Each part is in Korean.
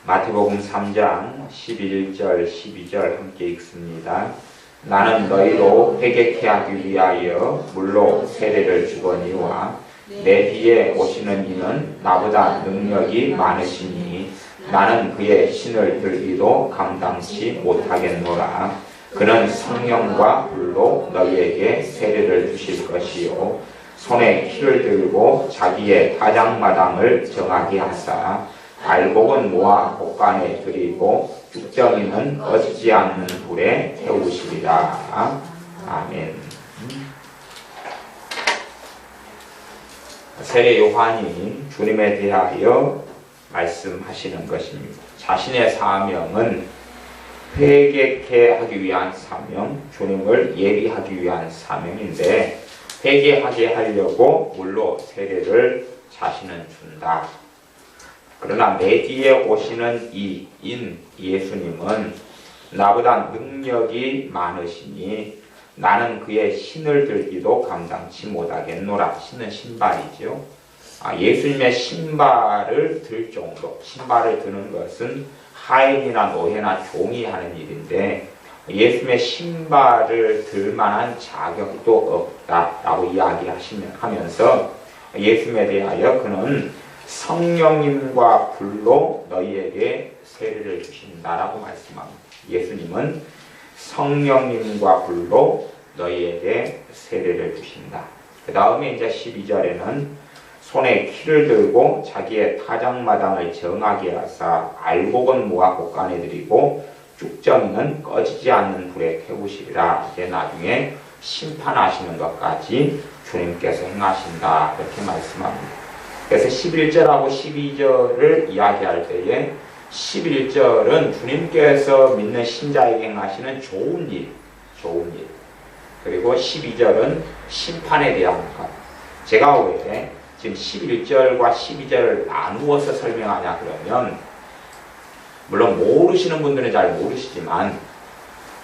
마태복음 3장 11절 12절 함께 읽습니다. 나는 너희로 회개케 하기 위하여 물로 세례를 주거니와 내 뒤에 오시는 이는 나보다 능력이 많으시니 나는 그의 신을 들기도 감당치 못하겠노라. 그는 성령과 불로 너희에게 세례를 주실 것이요 손에 키를 들고 자기의 타작마당을 정하게 하사 알곡은 모아 곳간에 들이고 죽정이는 꺼지지 않는 불에 태우시리라. 아멘. 세례 요한이 주님에 대하여 말씀하시는 것입니다. 자신의 사명은 회개케 하기 위한 사명, 주님을 예비하기 위한 사명인데 회개하게 하려고 물로 세례를 자신은 준다. 그러나 내 뒤에 오시는 이인 예수님은 나보다 능력이 많으시니 나는 그의 신을 들기도 감당치 못하겠노라. 신은 신발이죠. 예수님의 신발을 들 정도, 신발을 드는 것은 하인이나 노예나 종이 하는 일인데 예수님의 신발을 들 만한 자격도 없다라고 이야기하면서 예수님에 대하여 그는 성령님과 불로 너희에게 세례를 주신다라고 말씀합니다. 예수님은 성령님과 불로 너희에게 세례를 주신다. 그 다음에 이제 12절에는 손에 키를 들고 자기의 타작마당을 정하게 하사 알곡은 모아 곳간에 들이고 쭉정이는 꺼지지 않는 불에 태우시리라. 이제 나중에 심판하시는 것까지 주님께서 행하신다. 이렇게 말씀합니다. 그래서 11절하고 12절을 이야기할 때에 11절은 주님께서 믿는 신자에게 행하시는 좋은 일. 그리고 12절은 심판에 대한 것. 제가 왜 지금 11절과 12절을 나누어서 설명하냐 그러면 물론 모르시는 분들은 잘 모르시지만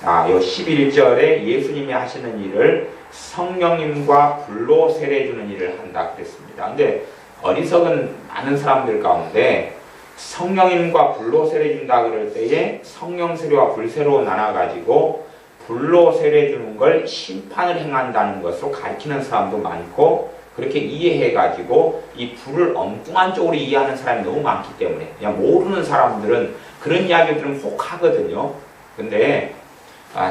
이 11절에 예수님이 하시는 일을 성령님과 불로 세례 주는 일을 한다 그랬습니다. 근데 어리석은 많은 사람들 가운데 성령님과 불로 세례 준다 그럴 때에 성령 세례와 불 세례로 나눠가지고 불로 세례 주는 걸 심판을 행한다는 것으로 가르치는 사람도 많고 그렇게 이해해가지고 이 불을 엉뚱한 쪽으로 이해하는 사람이 너무 많기 때문에 그냥 모르는 사람들은 그런 이야기를 들으면 혹하거든요. 근데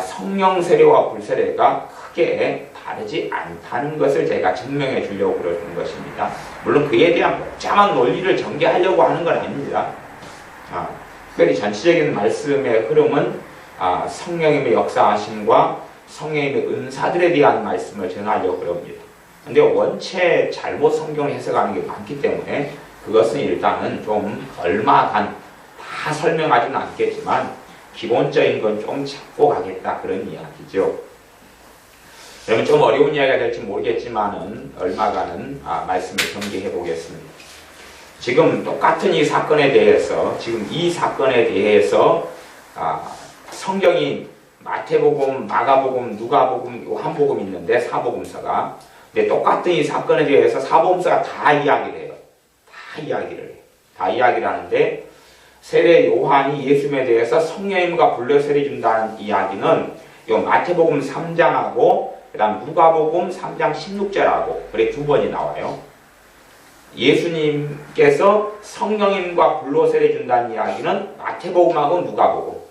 성령 세례와 불 세례가 크게 다르지 않다는 것을 제가 증명해 주려고 그러는 것입니다. 물론 그에 대한 복잡한 논리를 전개하려고 하는 건 아닙니다. 특별히 전체적인 말씀의 흐름은 성령님의 역사하심과 성령님의 은사들에 대한 말씀을 전하려고 그럽니다. 근데 원체 잘못 성경을 해석하는 게 많기 때문에 그것은 일단은 좀 얼마간 다 설명하지는 않겠지만 기본적인 건 좀 잡고 가겠다 그런 이야기죠. 그러면 좀 어려운 이야기가 될지 모르겠지만은 얼마간은 말씀을 전개해 보겠습니다. 지금 똑같은 이 사건에 대해서 성경이 마태복음, 마가복음, 누가복음, 요한복음 있는데 사복음서가 근데 똑같은 이 사건에 대해서 사복음서가 다 이야기를 해요. 다 이야기를 하는데 세례 요한이 예수님에 대해서 성령님과 불로 세례 준다는 이야기는 요 마태복음 3장하고 그 다음 누가복음 3장 16절하고 그래 두 번이 나와요. 예수님께서 성령님과 불로 세례 준다는 이야기는 마태복음하고 누가복음.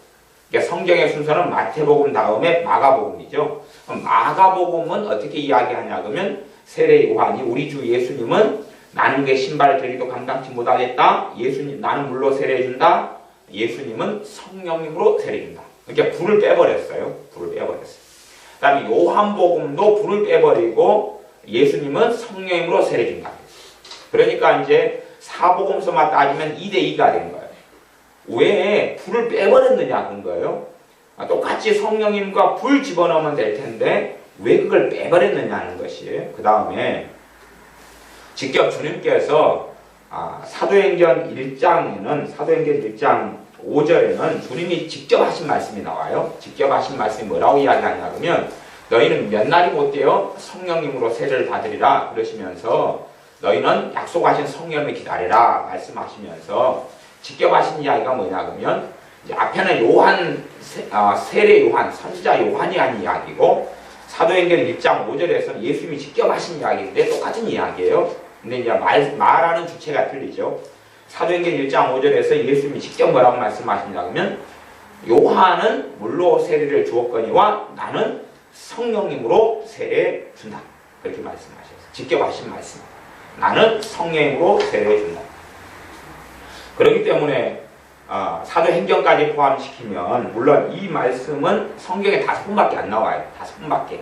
그러니까 성경의 순서는 마태복음 다음에 마가복음이죠. 그럼 마가복음은 어떻게 이야기하냐 그러면 세례 요한이 우리 주 예수님은 나는 그의 신발을 들기도 감당치 못하겠다. 예수님 나는 물로 세례 준다. 예수님은 성령님으로 세례 준다. 그러니까 불을 빼버렸어요. 그 다음에 요한복음도 불을 빼버리고 예수님은 성령님으로 세례 준다. 그러니까 이제 사복음서만 따지면 2대2가 된 거예요. 왜 불을 빼버렸느냐 그런 거예요. 똑같이 성령님과 불 집어넣으면 될 텐데 왜 그걸 빼버렸느냐는 것이에요. 그 다음에 직접 주님께서 사도행전 1장 5절에는 주님이 직접 하신 말씀이 나와요. 직접 하신 말씀이 뭐라고 이야기하냐 그러면 너희는 몇 날이 못되어 성령님으로 세례를 받으리라 그러시면서 너희는 약속하신 성령을 기다리라 말씀하시면서 직접 하신 이야기가 뭐냐 그러면 이제 앞에는 요한 세례 요한 선지자 요한이 한 이야기고 사도행전 1장 5절에서는 예수님이 직접 하신 이야기인데 똑같은 이야기예요. 근데 이제 말하는 주체가 틀리죠. 사도행전 1장 5절에서 예수님이 직접 뭐라고 말씀하시냐 그러면 요한은 물로 세례를 주었거니와 나는 성령님으로 세례 준다. 그렇게 말씀하셨어요. 직접 하신 말씀. 나는 성령으로 세례 준다. 그렇기 때문에 사도행전까지 포함시키면 물론 이 말씀은 성경에 5번밖에 안 나와요. 5번밖에.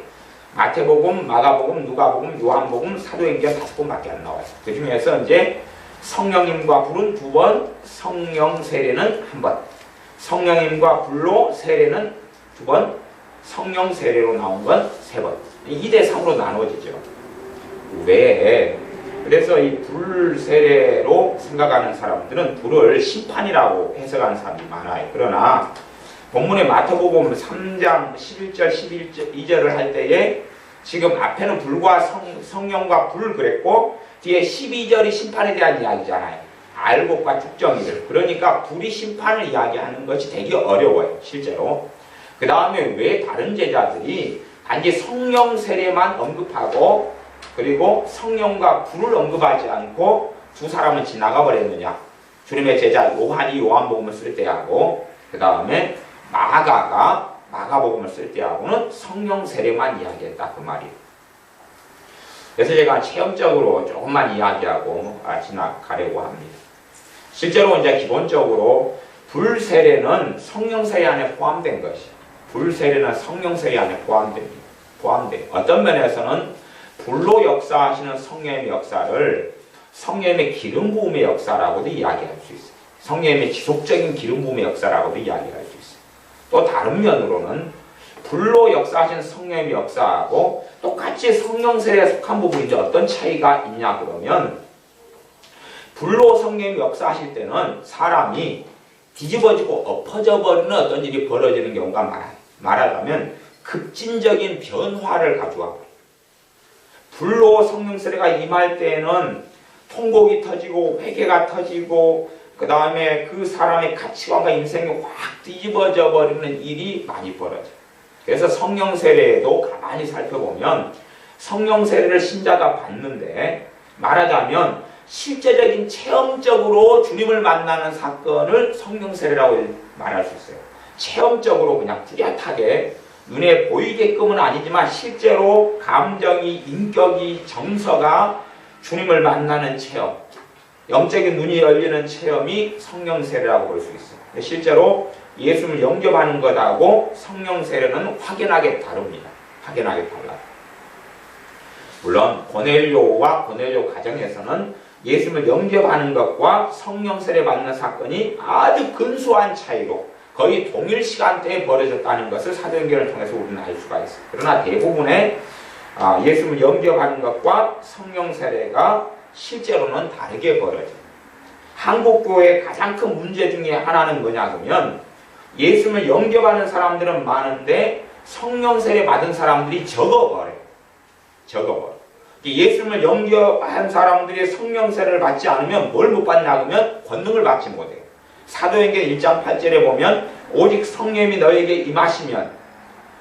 마태복음, 마가복음, 누가복음, 요한복음, 사도행전 5번밖에 안 나와요. 그 중에서 이제 성령님과 불은 2번, 성령 세례는 1번, 성령님과 불로 세례는 2번, 성령 세례로 나온 건 3번. 2대3으로 나눠지죠. 왜? 그래서 이 불 세례로 생각하는 사람들은 불을 심판이라고 해석하는 사람이 많아요. 그러나 본문의 마태복음 3장 11절 12절을 할 때에 지금 앞에는 불과 성령과 불 그랬고 뒤에 12절이 심판에 대한 이야기잖아요. 알곡과 죽정이들. 그러니까 불이 심판을 이야기하는 것이 되게 어려워요. 실제로. 그 다음에 왜 다른 제자들이 단지 성령 세례만 언급하고 그리고 성령과 불을 언급하지 않고 두 사람은 지나가 버렸느냐. 주님의 제자 요한이 요한복음을 쓸 때하고 그 다음에 마가가 마가복음을 쓸 때하고는 성령 세례만 이야기했다. 그 말이에요. 그래서 제가 체험적으로 조금만 이야기하고 지나가려고 합니다. 실제로 이제 기본적으로 불 세례는 성령 세례 안에 포함된 것이에요. 불 세례는 성령 세례 안에 포함됩니다. 어떤 면에서는 불로 역사하시는 성령의 역사를 성령의 기름 부음의 역사라고도 이야기할 수 있어요. 성령의 지속적인 기름 부음의 역사라고도 이야기할 수 있어요. 또 다른 면으로는 불로 역사하시는 성령의 역사하고 똑같이 성령 세례에 속한 부분인데 어떤 차이가 있냐 그러면 불로 성령이 역사하실 때는 사람이 뒤집어지고 엎어져 버리는 어떤 일이 벌어지는 경우가 많아요. 말하자면 급진적인 변화를 가져와 버려요. 불로 성령 세례가 임할 때에는 통곡이 터지고 회개가 터지고 그 다음에 그 사람의 가치관과 인생이 확 뒤집어져 버리는 일이 많이 벌어져요. 그래서 성령 세례도 가만히 살펴보면 성령 세례를 신자가 받는데 말하자면 실제적인 체험적으로 주님을 만나는 사건을 성령 세례라고 말할 수 있어요. 체험적으로 그냥 뚜렷하게 눈에 보이게끔은 아니지만 실제로 감정이, 인격이, 정서가 주님을 만나는 체험, 영적인 눈이 열리는 체험이 성령 세례라고 볼 수 있어요. 실제로 예수님을 영접하는 것하고 성령 세례는 확연하게 다릅니다. 확연하게 달라요. 물론 고넬료와 고넬료 가정에서는 예수님을 영접하는 것과 성령 세례 받는 사건이 아주 근소한 차이로 거의 동일 시간대에 벌어졌다는 것을 사도행전을 통해서 우리는 알 수가 있어요. 그러나 대부분의 예수님을 영접하는 것과 성령 세례가 실제로는 다르게 벌어져요. 한국 교회의 가장 큰 문제 중에 하나는 뭐냐 그러면 예수님을 영접하는 사람들은 많은데 성령 세례 받은 사람들이 적어버려요. 예수님을 영접한 사람들이 성령 세례를 받지 않으면 뭘 못 받냐 그러면 권능을 받지 못해요. 사도행전 1장 8절에 보면 오직 성령이 너에게 임하시면,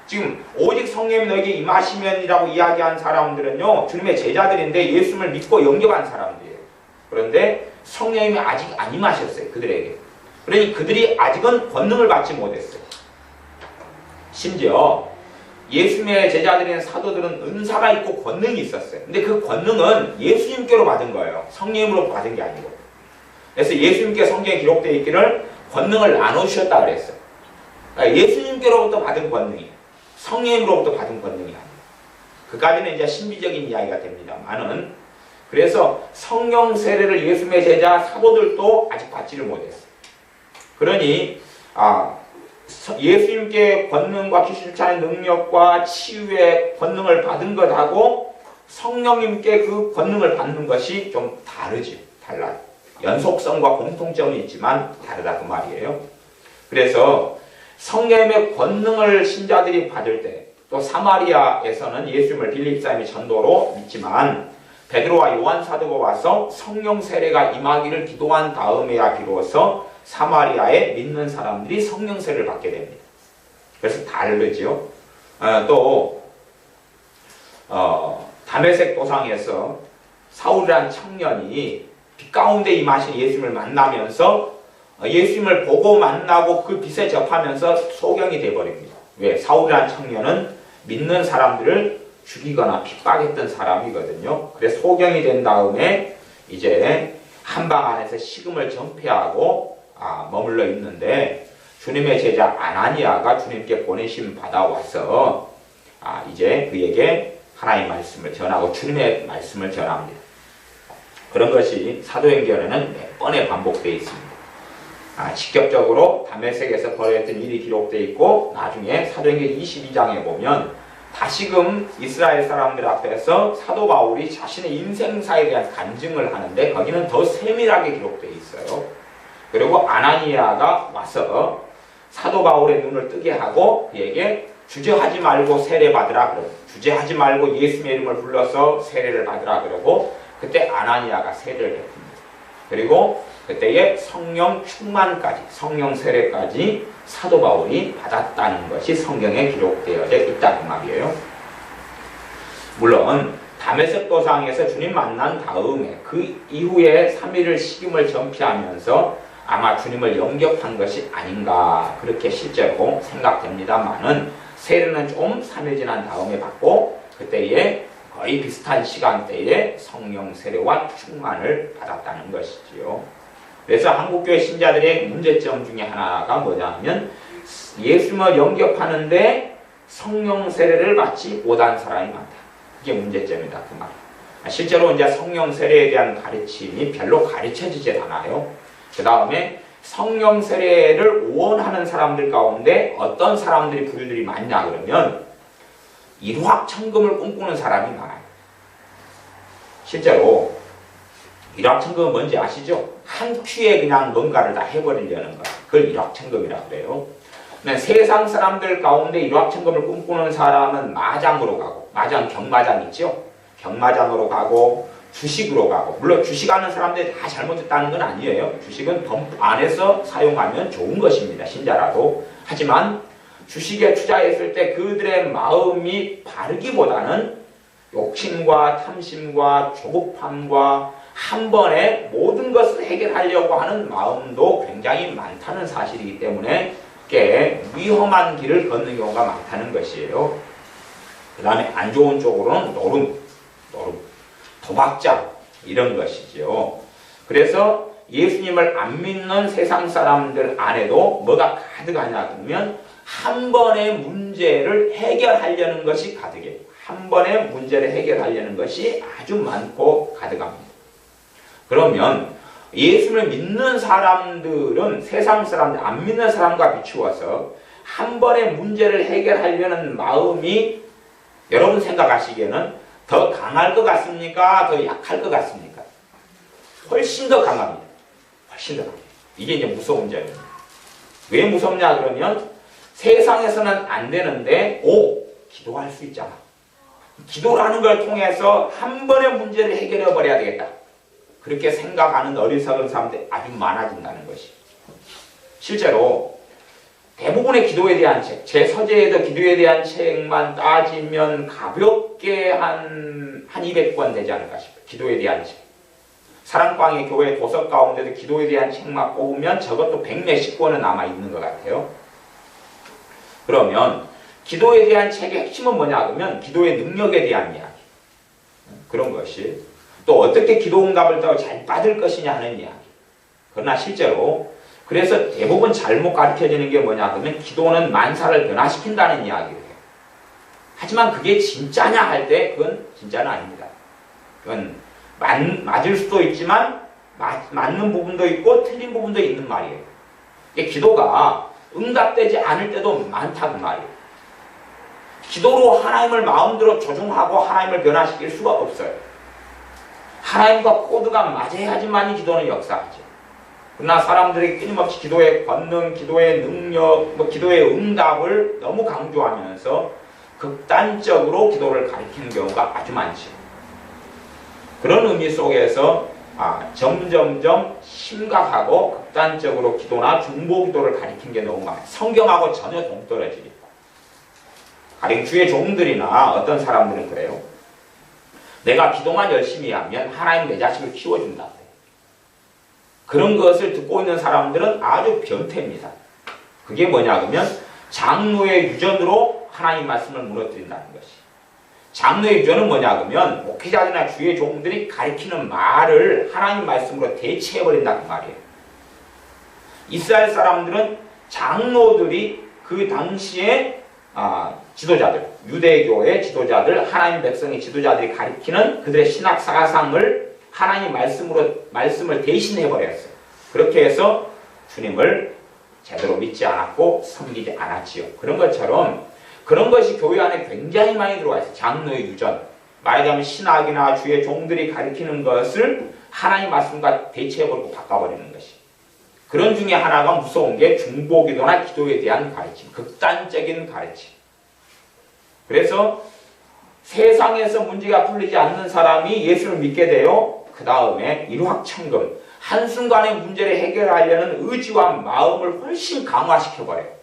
지금 오직 성령이 너에게 임하시면이라고 이야기한 사람들은요 주님의 제자들인데 예수님을 믿고 영접한 사람들이에요. 그런데 성령님이 아직 안 임하셨어요. 그들에게. 그러니 그들이 아직은 권능을 받지 못했어요. 심지어 예수님의 제자들인 사도들은 은사가 있고 권능이 있었어요. 근데 그 권능은 예수님께로 받은 거예요. 성령으로 받은 게 아니고. 그래서 예수님께 성경에 기록되어 있기를 권능을 나눠주셨다 그랬어요. 그러니까 예수님께로부터 받은 권능이 성령으로부터 받은 권능이 아니에요. 그까지는 이제 신비적인 이야기가 됩니다만은, 그래서 성령 세례를 예수님의 제자 사도들도 아직 받지를 못했어요. 그러니 예수님께 권능과 귀신 쫓아내는 능력과 치유의 권능을 받은 것하고 성령님께 그 권능을 받는 것이 좀 달라요. 연속성과 공통점은 있지만 다르다 그 말이에요. 그래서 성령의 권능을 신자들이 받을 때, 또 사마리아에서는 예수님을 빌립 사람의 전도로 믿지만 베드로와 요한 사도가 와서 성령 세례가 임하기를 기도한 다음에야 비로소 사마리아에 믿는 사람들이 성령 세례를 받게 됩니다. 그래서 다르죠. 또 다메섹 도상에서 사울이라는 청년이 빛 가운데 임하신 예수님을 만나면서 예수님을 보고 만나고 그 빛에 접하면서 소경이 되어버립니다. 왜? 사울이라는 청년은 믿는 사람들을 죽이거나 핍박했던 사람이거든요. 그래서 소경이 된 다음에 이제 한방 안에서 식음을 전폐하고 머물러 있는데 주님의 제자 아나니아가 주님께 보내심 받아와서 이제 그에게 하나님의 말씀을 전하고 주님의 말씀을 전합니다. 그런 것이 사도행전에는 몇 번에 반복되어 있습니다. 직접적으로 다메섹에서 벌어졌던 일이 기록되어 있고 나중에 사도행전 22장에 보면 다시금 이스라엘 사람들 앞에서 사도 바울이 자신의 인생사에 대한 간증을 하는데 거기는 더 세밀하게 기록되어 있어요. 그리고 아나니아가 와서 사도 바울의 눈을 뜨게 하고 그에게 주저하지 말고 세례받으라 그러고 주저하지 말고 예수님의 이름을 불러서 세례를 받으라 그러고 그때 아나니아가 세례를 했습니다. 그리고 그때의 성령 충만까지 성령 세례까지 사도 바울이 받았다는 것이 성경에 기록되어져 있다 그 말이에요. 물론 다메섹 도상에서 주님 만난 다음에 그 이후에 3일을 식음을 전폐하면서 아마 주님을 영접한 것이 아닌가 그렇게 실제로 생각됩니다만은 세례는 좀 3일 지난 다음에 받고 그때에 거의 비슷한 시간대에 성령 세례와 충만을 받았다는 것이지요. 그래서 한국교회 신자들의 문제점 중에 하나가 뭐냐면 예수님을 영접하는데 성령 세례를 받지 못한 사람이 많다. 그게 문제점이다 그 말. 실제로 이제 성령 세례에 대한 가르침이 별로 가르쳐지지 않아요. 그 다음에 성령 세례를 원하는 사람들 가운데 어떤 사람들이 부류들이 많냐 그러면 일확천금을 꿈꾸는 사람이 많아요. 실제로 일확천금은 뭔지 아시죠? 한 큐에 그냥 뭔가를 다 해버리려는 거. 그걸 일확천금이라고 그래요. 세상 사람들 가운데 일확천금을 꿈꾸는 사람은 마장으로 가고, 경마장 있죠? 경마장으로 가고 주식으로 가고, 물론 주식하는 사람들이 다 잘못했다는 건 아니에요. 주식은 법 안에서 사용하면 좋은 것입니다. 신자라도. 하지만 주식에 투자했을 때 그들의 마음이 바르기보다는 욕심과 탐심과 조급함과 한 번에 모든 것을 해결하려고 하는 마음도 굉장히 많다는 사실이기 때문에 꽤 위험한 길을 걷는 경우가 많다는 것이에요. 그 다음에 안 좋은 쪽으로는 노름, 도박자 이런 것이죠. 그래서 예수님을 안 믿는 세상 사람들 안에도 뭐가 가득하냐 그러면 한 번의 문제를 해결하려는 것이 가득해요. 한 번의 문제를 해결하려는 것이 아주 많고 가득합니다. 그러면 예수를 믿는 사람들은 세상 사람들, 안 믿는 사람과 비추어서 한 번의 문제를 해결하려는 마음이 여러분 생각하시기에는 더 강할 것 같습니까? 더 약할 것 같습니까? 훨씬 더 강합니다. 훨씬 더 강해요. 이게 이제 무서운 점입니다. 왜 무섭냐 그러면 세상에서는 안 되는데 기도할 수 있잖아. 기도라는 걸 통해서 한 번의 문제를 해결해 버려야 되겠다. 그렇게 생각하는 어리석은 사람들이 아주 많아진다는 것이. 실제로 대부분의 기도에 대한 책, 제 서재에도 기도에 대한 책만 따지면 가볍게 한 200권 되지 않을까 싶어요. 기도에 대한 책. 사랑방의 교회 도서 가운데도 기도에 대한 책만 뽑으면 저것도 100몇십 권은 남아있는 것 같아요. 그러면 기도에 대한 책의 핵심은 뭐냐 그러면 기도의 능력에 대한 이야기. 그런 것이. 또 어떻게 기도 응답을 더 잘 받을 것이냐 하는 이야기. 그러나 실제로 그래서 대부분 잘못 가르쳐지는 게 뭐냐 그러면 기도는 만사를 변화시킨다는 이야기를 해요. 하지만 그게 진짜냐 할 때 그건 진짜는 아닙니다. 그건 맞을 수도 있지만 맞는 부분도 있고 틀린 부분도 있는 말이에요. 기도가 응답되지 않을 때도 많다 그 말이에요. 기도로 하나님을 마음대로 조종하고 하나님을 변화시킬 수가 없어요. 하나님과 코드가 맞아야지만 기도는 역사하죠. 그러나 사람들이 끊임없이 기도의 권능, 기도의 능력, 기도의 응답을 너무 강조하면서 극단적으로 기도를 가리키는 경우가 아주 많죠. 그런 의미 속에서 점점점 심각하고 극단적으로 기도나 중보기도를 가리킨 게 너무 많아요. 성경하고 전혀 동떨어지기. 가령 주의 종들이나 어떤 사람들은 그래요. 내가 기도만 열심히 하면 하나님 내 자식을 키워준다. 그런 것을 듣고 있는 사람들은 아주 변태입니다. 그게 뭐냐 그러면 장로의 유전으로 하나님 말씀을 무너뜨린다는 것이. 장로의 유전은 뭐냐 그러면 목회자들이나 주의 종들이 가리키는 말을 하나님 말씀으로 대체해버린다는 말이에요. 이스라엘 사람들은 장로들이 그 당시에 지도자들, 유대교의 지도자들, 하나님 백성의 지도자들이 가리키는 그들의 신학 사상을 하나님 말씀을 대신해버렸어요. 그렇게 해서 주님을 제대로 믿지 않았고 섬기지 않았지요. 그런 것처럼 그런 것이 교회 안에 굉장히 많이 들어와 있어요. 장로의 유전. 말하자면 신학이나 주의 종들이 가리키는 것을 하나님 말씀과 대체해버리고 바꿔버리는 것이. 그런 중에 하나가 무서운 게 중보기도나 기도에 대한 가르침. 극단적인 가르침. 그래서 세상에서 문제가 풀리지 않는 사람이 예수를 믿게 되어 그 다음에 일확천금. 한순간에 문제를 해결하려는 의지와 마음을 훨씬 강화시켜버려요.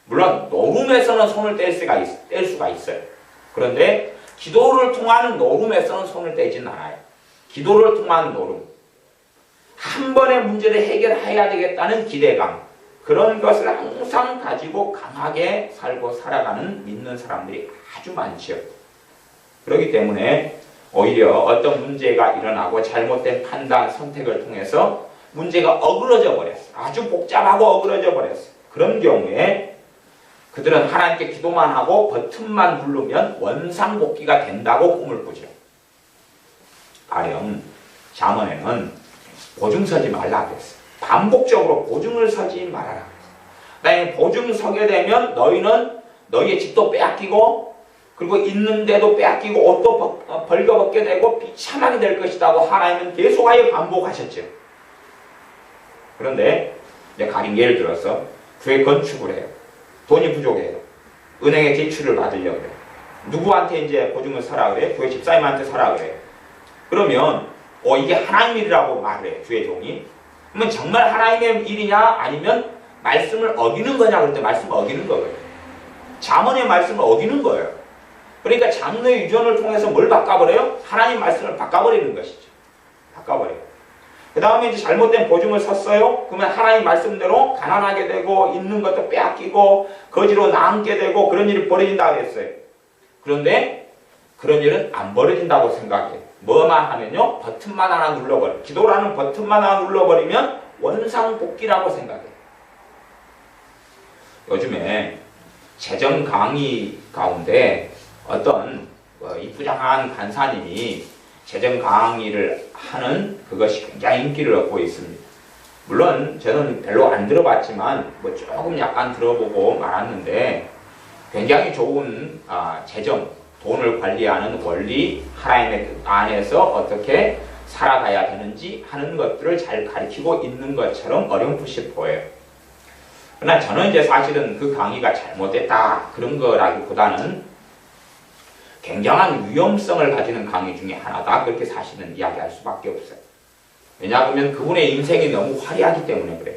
물론 노름에서는 손을 뗄 수가 있어요. 그런데 기도를 통한 노름에서는 손을 떼진 않아요. 기도를 통한 노름. 한 번의 문제를 해결해야 되겠다는 기대감. 그런 것을 항상 가지고 강하게 살고 살아가는 믿는 사람들이 아주 많죠. 그렇기 때문에 오히려 어떤 문제가 일어나고 잘못된 판단, 선택을 통해서 문제가 어그러져 버렸어요. 아주 복잡하고 어그러져 버렸어요. 그런 경우에 그들은 하나님께 기도만 하고 버튼만 누르면 원상복귀가 된다고 꿈을 꾸죠. 가령 잠언에는 보증 서지 말라 그랬어요. 반복적으로 보증을 서지 말아라. 만약에 보증 서게 되면 너희는 너희의 집도 빼앗기고 그리고 있는데도 빼앗기고 옷도 벌거벗게 되고 비참하게 될 것이라고 하나님은 계속하여 반복하셨죠. 그런데 가령 예를 들어서 교회 건축을 해요. 돈이 부족해요. 은행에 대출을 받으려고 해요. 누구한테 이제 보증을 서라 그래요? 교회 집사님한테 서라 그래요. 그러면 이게 하나님 일이라고 말을 해요. 주의 종이. 그러면 정말 하나님의 일이냐 아니면 말씀을 어기는 거냐 그럴 때 말씀을 어기는 거예요. 잠언의 말씀을 어기는 거예요. 그러니까 장로의 유전을 통해서 뭘 바꿔버려요? 하나님 말씀을 바꿔버리는 것이죠. 바꿔버려요. 그 다음에 이제 잘못된 보증을 섰어요. 그러면 하나님 말씀대로 가난하게 되고 있는 것도 빼앗기고 거지로 남게 되고 그런 일이 벌어진다고 했어요. 그런데 그런 일은 안 벌어진다고 생각해요. 뭐만 하면요? 버튼만 하나 눌러버려요. 기도라는 버튼만 하나 눌러버리면 원상복귀라고 생각해요. 요즘에 재정 강의 가운데 어떤 이쁘장한 간사님이 재정 강의를 하는 그것이 굉장히 인기를 얻고 있습니다. 물론 저는 별로 안 들어봤지만 조금 약간 들어보고 말았는데 굉장히 좋은 재정, 돈을 관리하는 원리, 하나님의 그 안에서 어떻게 살아가야 되는지 하는 것들을 잘 가르치고 있는 것처럼 어렴풋이 보여요. 그러나 저는 이제 사실은 그 강의가 잘못됐다 그런 거라기보다는 굉장한 위험성을 가지는 강의 중에 하나다. 그렇게 사실은 이야기할 수밖에 없어요. 왜냐하면 그분의 인생이 너무 화려하기 때문에 그래요.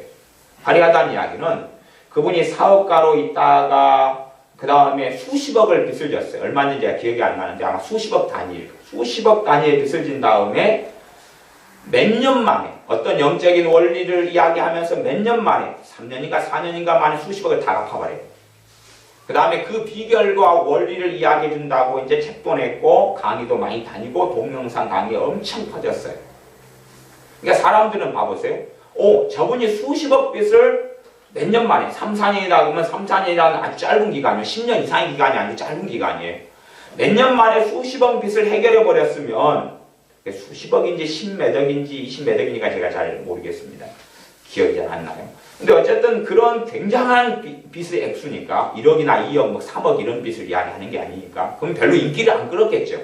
화려하다는 이야기는 그분이 사업가로 있다가 그 다음에 수십억을 빚을 졌어요. 얼마인지 제가 기억이 안 나는데 아마 수십억 단위의 빚을 진 다음에 몇 년 만에 어떤 영적인 원리를 이야기하면서 몇 년 만에 3년인가 4년인가 만에 수십억을 다 갚아버려요. 그 다음에 그 비결과 원리를 이야기해 준다고 이제 책도 냈고 강의도 많이 다니고 동영상 강의 엄청 퍼졌어요. 그러니까 사람들은 봐보세요. 저분이 수십억 빚을 몇 년 만에 3, 4년이라 그러면 3, 4년이라는 아주 짧은 기간이에요. 10년 이상의 기간이 아니고 짧은 기간이에요. 몇 년 만에 수십억 빚을 해결해 버렸으면 수십억인지 10몇억인지 20몇억이니까 제가 잘 모르겠습니다. 기억이 잘 안 나요. 근데 어쨌든 그런 굉장한 빚의 액수니까 1억이나 2억, 3억 이런 빚을 이야기하는 게 아니니까 그럼 별로 인기를 안 끌었겠죠.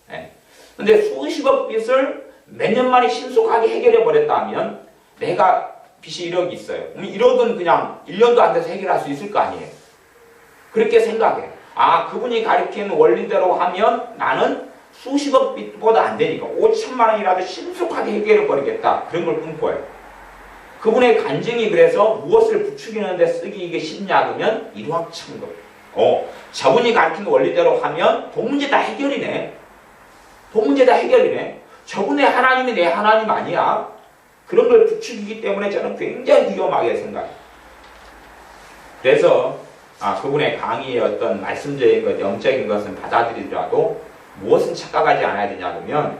네. 근데 수십억 빚을 몇 년 만에 신속하게 해결해 버렸다면 내가 빚이 1억이 있어요. 그럼 1억은 그냥 1년도 안 돼서 해결할 수 있을 거 아니에요. 그렇게 생각해요. 그분이 가르치는 원리대로 하면 나는 수십억 빚보다 안 되니까 5천만 원이라도 신속하게 해결해 버리겠다. 그런 걸 꿈꿔요. 그분의 간증이 그래서 무엇을 부추기는데 쓰기 이게 쉽냐 그러면 일확천금. 저분이 가르친 원리대로 하면 돈 문제 다 해결이네. 돈 문제 다 해결이네. 저분의 하나님이 내 하나님 아니야. 그런 걸 부추기기 때문에 저는 굉장히 위험하게 생각해요. 그래서 그분의 강의의 어떤 말씀적인 것, 영적인 것은 받아들이더라도 무엇은 착각하지 않아야 되냐 그러면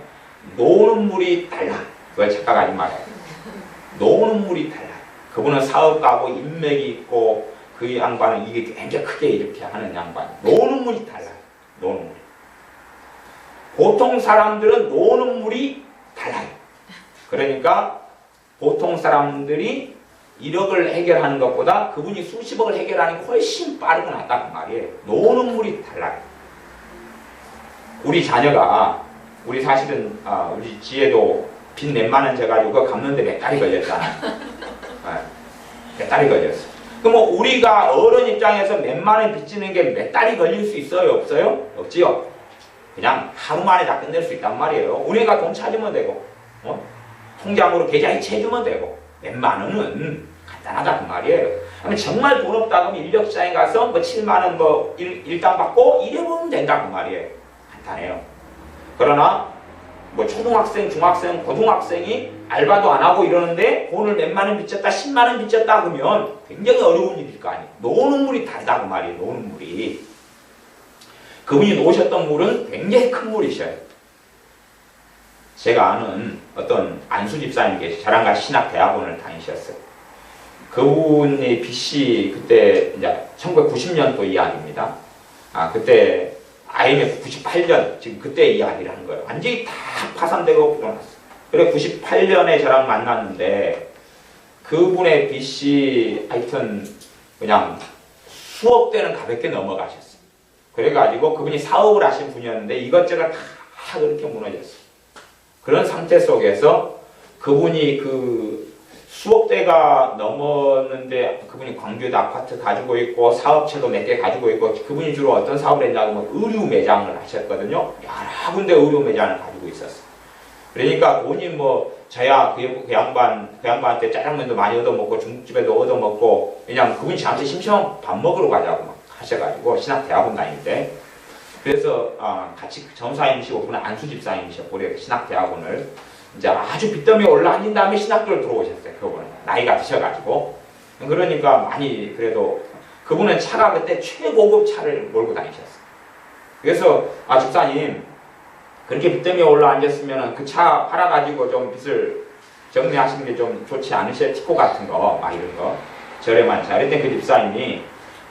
노는 물이 달라. 그걸 착각하지 말아야 돼. 노는 물이 달라. 그분은 사업가고 인맥이 있고 그 양반은 이게 굉장히 크게 이렇게 하는 양반. 노는 물이 달라요. 노는 물이. 보통 사람들은 노는 물이 달라요. 그러니까 보통 사람들이 1억을 해결하는 것보다 그분이 수십억을 해결하는 게 훨씬 빠르고 낫다 그 말이에요. 노는 물이 달라요. 우리 자녀가 우리 사실은 우리 지혜도 빚 몇만 원 져가지고 그거 갚는데 몇 달이 걸렸잖아. 몇 달이 걸렸어. 그럼 뭐 우리가 어른 입장에서 몇만 원 빚지는 게 몇 달이 걸릴 수 있어요? 없어요? 없지요. 그냥 하루 만에 다 끝낼 수 있단 말이에요. 우리가 돈 찾으면 되고 통장으로 계좌 이체해주면 되고 몇만 원은 간단하다 그 말이에요. 그러면 정말 돈 없다 그러면 인력시장에 가서 뭐 7만 원 뭐 일당 받고 이래보면 된다 그 말이에요. 간단해요. 그러나 뭐 초등학생, 중학생, 고등학생이 알바도 안 하고 이러는데 돈을 몇만 원 빚졌다, 10만 원 빚졌다 그러면 굉장히 어려운 일일 거 아니에요. 노는 물이 다르다 그 말이에요. 노는 물이. 그분이 놓으셨던 물은 굉장히 큰 물이셔요. 제가 아는 어떤 안수 집사님 계시, 저랑 같이 신학대학원을 다니셨어요. 그분이 빚이 그때 이제 1990년도 이야기입니다. 그때 IMF 98년, 지금 그때 이야기를 하는 거예요. 완전히 다 파산되고 부도났어요. 그래 98년에 저랑 만났는데 그분의 빚이 하여튼 그냥 수억 대는 가볍게 넘어가셨어요. 그래가지고 그분이 사업을 하신 분이었는데 이것저것 다 그렇게 무너졌어요. 그런 상태 속에서 그분이 그 수억 대가 넘었는데 그분이 광주에도 아파트 가지고 있고 사업체도 몇 개 가지고 있고 그분이 주로 어떤 사업을 했냐면 의류 매장을 하셨거든요. 여러 군데 의류 매장을 가지고 있었어요. 그러니까 돈이 뭐 저야 그 양반한테 짜장면도 많이 얻어먹고 중국집에도 얻어먹고 왜냐면 그분이 저한테 심심하면 밥 먹으러 가자고 막 하셔가지고 신학대학원 다니는데 그래서 같이 전사님이시고 그분은 안수집사님이셨고 그래 신학대학원을 이제 아주 빚더미에 올라앉은 다음에 신학교를 들어오셨어요. 그분은 나이가 드셔가지고 그러니까 많이 그래도 그분은 차가 그때 최고급 차를 몰고 다니셨어요. 그래서 집사님 그렇게 빚더미에 올라앉았으면 그 차 팔아가지고 좀 빚을 정리하시는 게 좀 좋지 않으셔요? 티코 같은 거 막 이런 거 저렴한 차. 그랬더니 그 집사님이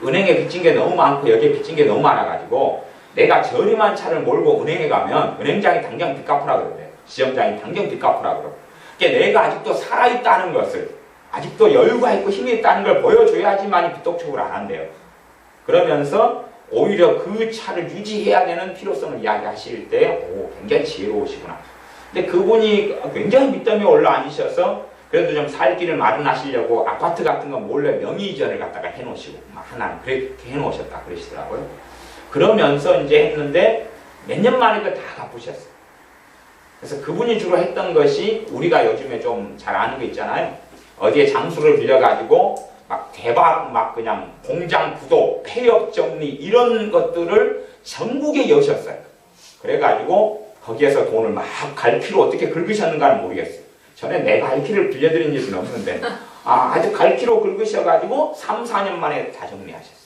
은행에 빚진 게 너무 많고 여기에 빚진 게 너무 많아가지고 내가 저렴한 차를 몰고 은행에 가면 은행장이 당장 빚 갚으라 그러대요. 시험장이 당장 빚 갚으라 그러고 그러니까 내가 아직도 살아있다는 것을 아직도 여유가 있고 힘이 있다는 걸 보여줘야지만이 빚독촉을 안 한대요. 그러면서 오히려 그 차를 유지해야 되는 필요성을 이야기하실 때 굉장히 지혜로우시구나. 근데 그분이 굉장히 빚더미에 올라앉으셔서 그래도 좀 살 길을 마련하시려고 아파트 같은 거 몰래 명의 이전을 갖다가 해놓으시고 막 하나 그렇게 해놓으셨다 그러시더라고요. 그러면서 이제 했는데 몇 년 만에 그걸 다 갚으셨어요. 그래서 그분이 주로 했던 것이 우리가 요즘에 좀 잘 아는 거 있잖아요. 어디에 장수를 빌려가지고 막 대박 막 그냥 공장 부도, 폐업 정리 이런 것들을 전국에 여셨어요. 그래가지고 거기에서 돈을 막 갈피로 어떻게 긁으셨는가는 모르겠어요. 전에 내가 갈피를 빌려드린 일은 없는데 아주 갈피로 긁으셔가지고 3, 4년 만에 다 정리하셨어요.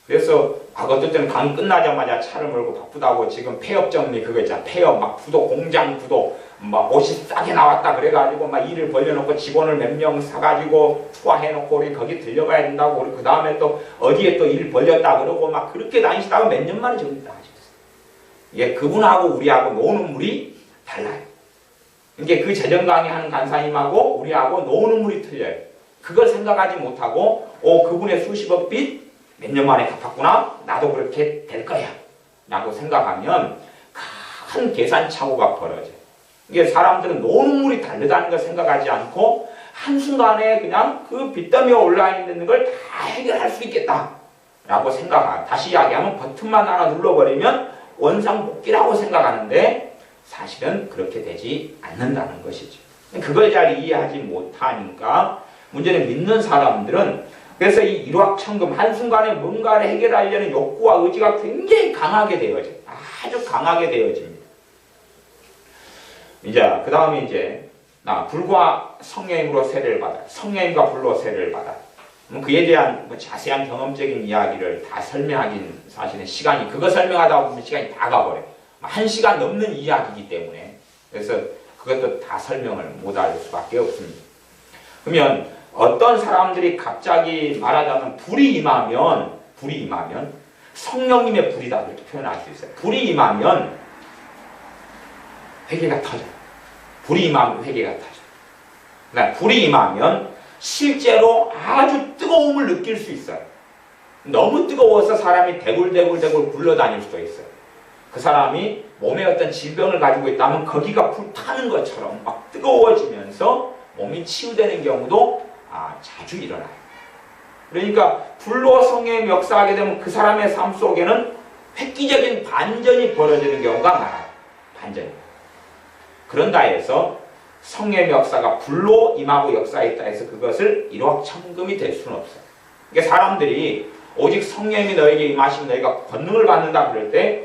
그래서 어떨 때는 강 끝나자마자 차를 몰고 바쁘다고 지금 폐업 정리 그거 있잖아. 폐업 막 부도, 공장 부도 막 옷이 싸게 나왔다 그래가지고 막 일을 벌려놓고 직원을 몇 명 사가지고 투하해놓고 우리 거기 들려가야 된다고 우리 그 다음에 또 어디에 또 일 벌렸다 그러고 막 그렇게 다니시다가 몇 년 만에 정리 다 하셨어요. 이게 그분하고 우리하고 노는 물이 달라요. 이게 그 재정 강의하는 간사님하고 우리하고 노는 물이 틀려요. 그걸 생각하지 못하고 그분의 수십억 빚 몇 년 만에 갚았구나. 나도 그렇게 될 거야. 라고 생각하면 큰 계산착오가 벌어져요. 이게 사람들은 노는 물이 다르다는 걸 생각하지 않고 한순간에 그냥 그 빚더미에 올라있는 걸 다 해결할 수 있겠다. 라고 생각하고 다시 이야기하면 버튼만 하나 눌러버리면 원상복귀라고 생각하는데 사실은 그렇게 되지 않는다는 것이죠. 그걸 잘 이해하지 못하니까 문제는 믿는 사람들은 그래서 이 일확천금 한순간에 뭔가를 해결하려는 욕구와 의지가 굉장히 강하게 되어져요. 아주 강하게 되어집니다. 이제 그 다음에 이제 불과 성령님으로 세례를 받아 성령님과 불로 세례를 받아 그에 대한 자세한 경험적인 이야기를 다 설명하긴 사실은 시간이 그거 설명하다 보면 시간이 다 가버려요. 1시간 넘는 이야기이기 때문에 그래서 그것도 다 설명을 못할 수밖에 없습니다. 그러면 어떤 사람들이 갑자기 말하자면 불이 임하면 성령님의 불이다 이렇게 표현할 수 있어요. 불이 임하면 회개가 터져요. 불이 임하면 회개가 터져요. 그러니까 불이 임하면 실제로 아주 뜨거움을 느낄 수 있어요. 너무 뜨거워서 사람이 대굴대굴 굴러다닐 수도 있어요. 그 사람이 몸에 어떤 질병을 가지고 있다면 거기가 불타는 것처럼 막 뜨거워지면서 몸이 치유되는 경우도 자주 일어나요. 그러니까 불로 성령이 역사하게 되면 그 사람의 삶 속에는 획기적인 반전이 벌어지는 경우가 많아요. 반전이. 그런다 해서 성령의 역사가 불로 임하고 역사했다 해서 그것을 일확천금이 될 수는 없어요. 그러니까 사람들이 오직 성령이 너에게 임하시면 너희가 권능을 받는다 그럴 때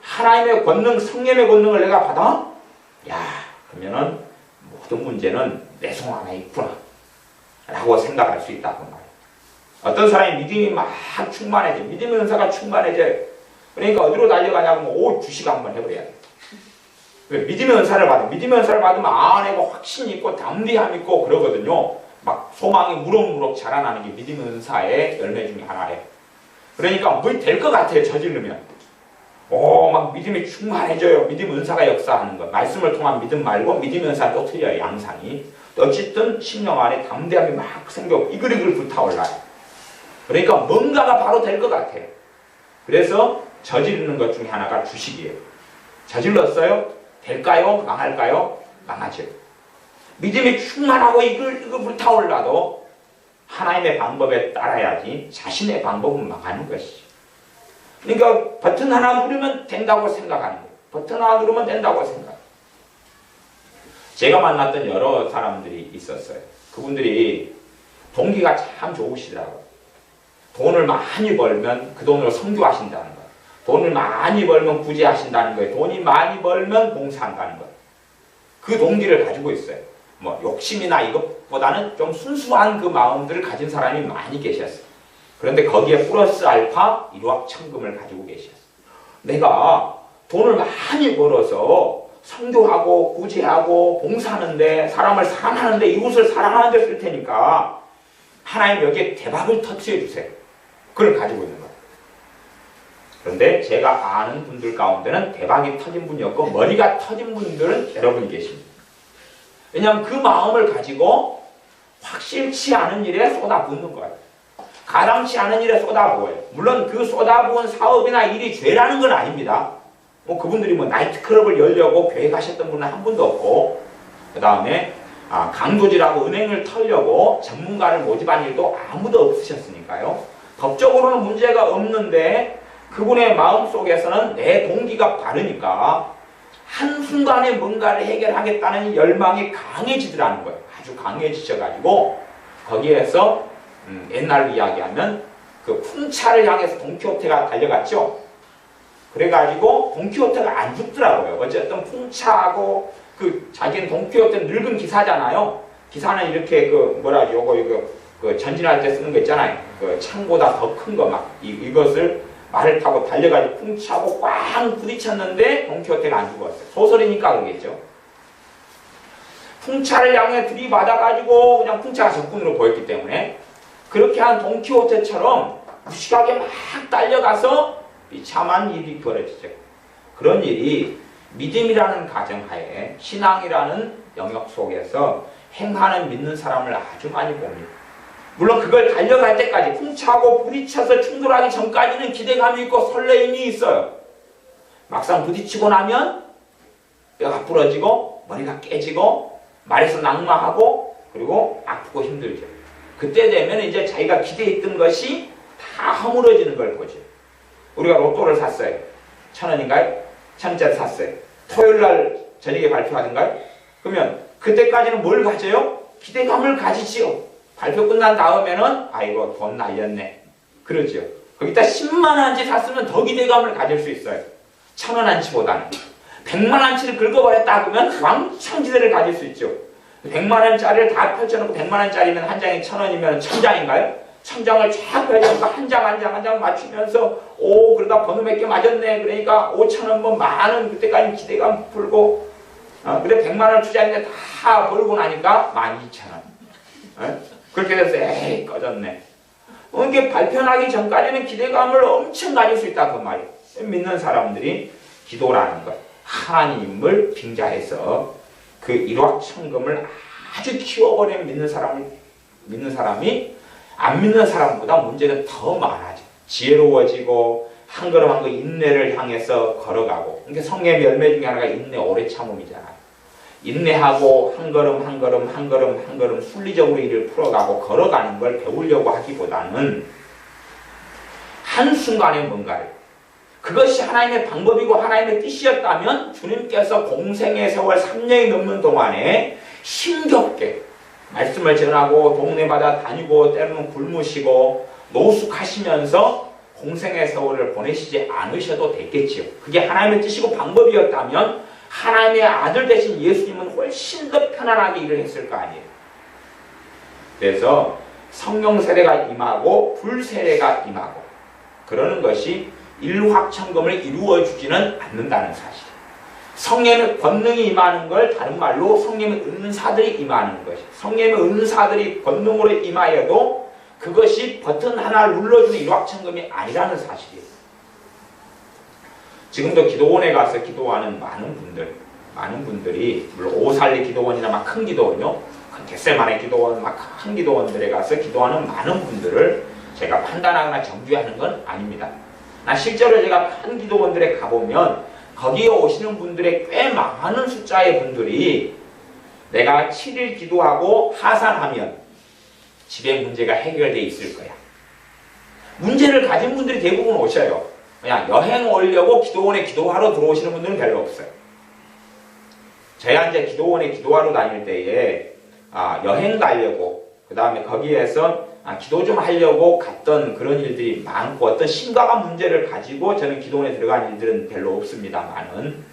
하나님의 권능, 성령의 권능을 내가 받아? 그러면은 모든 문제는 내 손 안에 있구나 라고 생각할 수 있다고 말이에요. 어떤 사람이 믿음이 막 충만해져 믿음의 은사가 충만해져요. 그러니까 어디로 달려가냐면 주식 한번 해버려야 돼. 믿음의 은사를 받으면 믿음의 은사를 받으면 안에가 확신이 있고 담대함이 있고 그러거든요. 막 소망이 무럭무럭 자라나는 게 믿음의 은사의 열매 중에 하나예요. 그러니까 뭐 될 것 같아요. 저지르면 막 믿음이 충만해져요. 믿음의 은사가 역사하는 것. 말씀을 통한 믿음 말고 믿음의 은사는 또 틀려요. 양상이. 어쨌든 심령 안에 담대함이 막 생겨 이글이글 불타올라요. 그러니까 뭔가가 바로 될 것 같아요. 그래서 저지르는 것 중에 하나가 주식이에요. 저질렀어요? 될까요? 망할까요? 망하죠. 믿음이 충만하고 이글 불타올라도 하나님의 방법에 따라야지 자신의 방법은 망하는 것이죠. 그러니까 버튼 하나 누르면 된다고 생각하는 거예요. 버튼 하나 누르면 된다고 생각해요. 제가 만났던 여러 사람들이 있었어요. 그분들이 동기가 참 좋으시더라고요. 돈을 많이 벌면 그 돈으로 선교하신다는 거예요. 돈을 많이 벌면 구제하신다는 거예요. 돈이 많이 벌면 봉사한다는 거예요. 그 동기를 가지고 있어요. 욕심이나 이것보다는 좀 순수한 그 마음들을 가진 사람이 많이 계셨어요. 그런데 거기에 플러스 알파 일확천금을 가지고 계셨어요. 내가 돈을 많이 벌어서 선교하고 구제하고 봉사하는데 사람을 사랑하는데 이웃을 사랑하는데 쓸 테니까 하나님 여기에 대박을 터치해 주세요. 그걸 가지고 있는 거예요. 그런데 제가 아는 분들 가운데는 대박이 터진 분이 없고 머리가 터진 분들은 여러분이 계십니다. 왜냐하면 그 마음을 가지고 확실치 않은 일에 쏟아붓는 거예요. 가당치 않은 일에 쏟아부어요. 물론 그 쏟아부은 사업이나 일이 죄라는 건 아닙니다. 그분들이 나이트클럽을 열려고 교회 가셨던 분은 한 분도 없고 그 다음에 강도질하고 은행을 털려고 전문가를 모집한 일도 아무도 없으셨으니까요. 법적으로는 문제가 없는데 그분의 마음속에서는 내 동기가 바르니까 한순간에 뭔가를 해결하겠다는 열망이 강해지더라는 거예요. 아주 강해지셔가지고 거기에서 옛날로 이야기하면 그 풍차를 향해서 돈키호테가 달려갔죠. 그래가지고 돈키호테가 안 죽더라고요. 어쨌든 풍차하고 자기는 돈키호테는 늙은 기사잖아요. 기사는 이렇게 요거 전진할 때 쓰는 거 있잖아요. 창보다 더 큰 거 이것을 말을 타고 달려가지고 풍차하고 꽝 부딪혔는데 돈키호테가 안 죽었어요. 소설이니까 그러겠죠. 풍차를 향해 들이받아가지고 그냥 풍차가 적군으로 보였기 때문에 그렇게 한 돈키호테처럼 무식하게 막 달려가서 비참한 일이 벌어지죠. 그런 일이 믿음이라는 가정하에 신앙이라는 영역 속에서 행하는 믿는 사람을 아주 많이 봅니다. 물론 그걸 달려갈 때까지 풍차하고 부딪혀서 충돌하기 전까지는 기대감이 있고 설레임이 있어요. 막상 부딪히고 나면 뼈가 부러지고 머리가 깨지고 말에서 낙마하고 그리고 아프고 힘들죠. 그때 되면 이제 자기가 기대했던 것이 다 허물어지는 걸 보죠. 우리가 로또를 샀어요. 1,000원인가요? 1,000원짜리 샀어요. 토요일날 저녁에 발표하던가요? 그러면 그때까지는 뭘 가져요? 기대감을 가지지요. 발표 끝난 다음에는 아이고 돈 날렸네. 그러죠. 거기다 10만원어치 샀으면 더 기대감을 가질 수 있어요. 1,000원어치보다는. 100만원어치를 긁어버렸다 그러면 왕창 기대를 가질 수 있죠. 100만원짜리를 다 펼쳐놓고 100만원짜리면 한 장이 1,000원이면 1,000장인가요? 1,000장을 쫙 펼쳐놓고 한 장 맞추면서 오 그러다 번호 몇 개 맞았네. 그러니까 5,000원 뭐 만원 그때까지 기대감 풀고 그래 100만원 투자했는데 다 벌고 나니까 12,000원. 그렇게 돼서 에이 꺼졌네. 이게 발표하기 전까지는 기대감을 엄청 가질 수 있다 그 말이에요. 믿는 사람들이 기도라는 것, 하나님을 빙자해서 그 일확천금을 아주 키워버리는 믿는 사람이 안 믿는 사람보다 문제는 더 많아져. 지혜로워지고 한 걸음 한 걸음 인내를 향해서 걸어가고. 그러니까 성령의 열매 중에 하나가 인내 오래 참음이잖아요. 인내하고 한 걸음 순리적으로 일을 풀어가고 걸어가는 걸 배우려고 하기보다는 한순간에 뭔가를 그것이 하나님의 방법이고 하나님의 뜻이었다면 주님께서 공생의 세월 3년이 넘는 동안에 힘겹게 말씀을 전하고 동네마다 다니고 때로는 굶으시고 노숙하시면서 공생의 세월을 보내시지 않으셔도 됐겠지요. 그게 하나님의 뜻이고 방법이었다면 하나님의 아들 되신 예수님은 훨씬 더 편안하게 일을 했을 거 아니에요. 그래서 성령 세례가 임하고 불 세례가 임하고 그러는 것이 일확천금을 이루어주지는 않는다는 사실. 성령의 권능이 임하는 걸 다른 말로 성령의 은사들이 임하는 것이. 성령의 은사들이 권능으로 임하여도 그것이 버튼 하나를 눌러주는 일확천금이 아니라는 사실이에요. 지금도 기도원에 가서 기도하는 많은 분들이 물론 오살리 기도원이나 막 큰 기도원요, 겟세마네 기도원, 막 큰 기도원들에 가서 기도하는 많은 분들을 제가 판단하거나 정죄하는 건 아닙니다. 실제로 제가 큰 기도원들에 가보면 거기에 오시는 분들의 꽤 많은 숫자의 분들이 내가 7일 기도하고 하산하면 집에 문제가 해결되어 있을 거야. 문제를 가진 분들이 대부분 오셔요. 그냥 여행 오려고 기도원에 기도하러 들어오시는 분들은 별로 없어요. 제가 이제 기도원에 기도하러 다닐 때에 여행 가려고 그 다음에 거기에서 기도 좀 하려고 갔던 그런 일들이 많고 어떤 심각한 문제를 가지고 저는 기도원에 들어간 일들은 별로 없습니다만은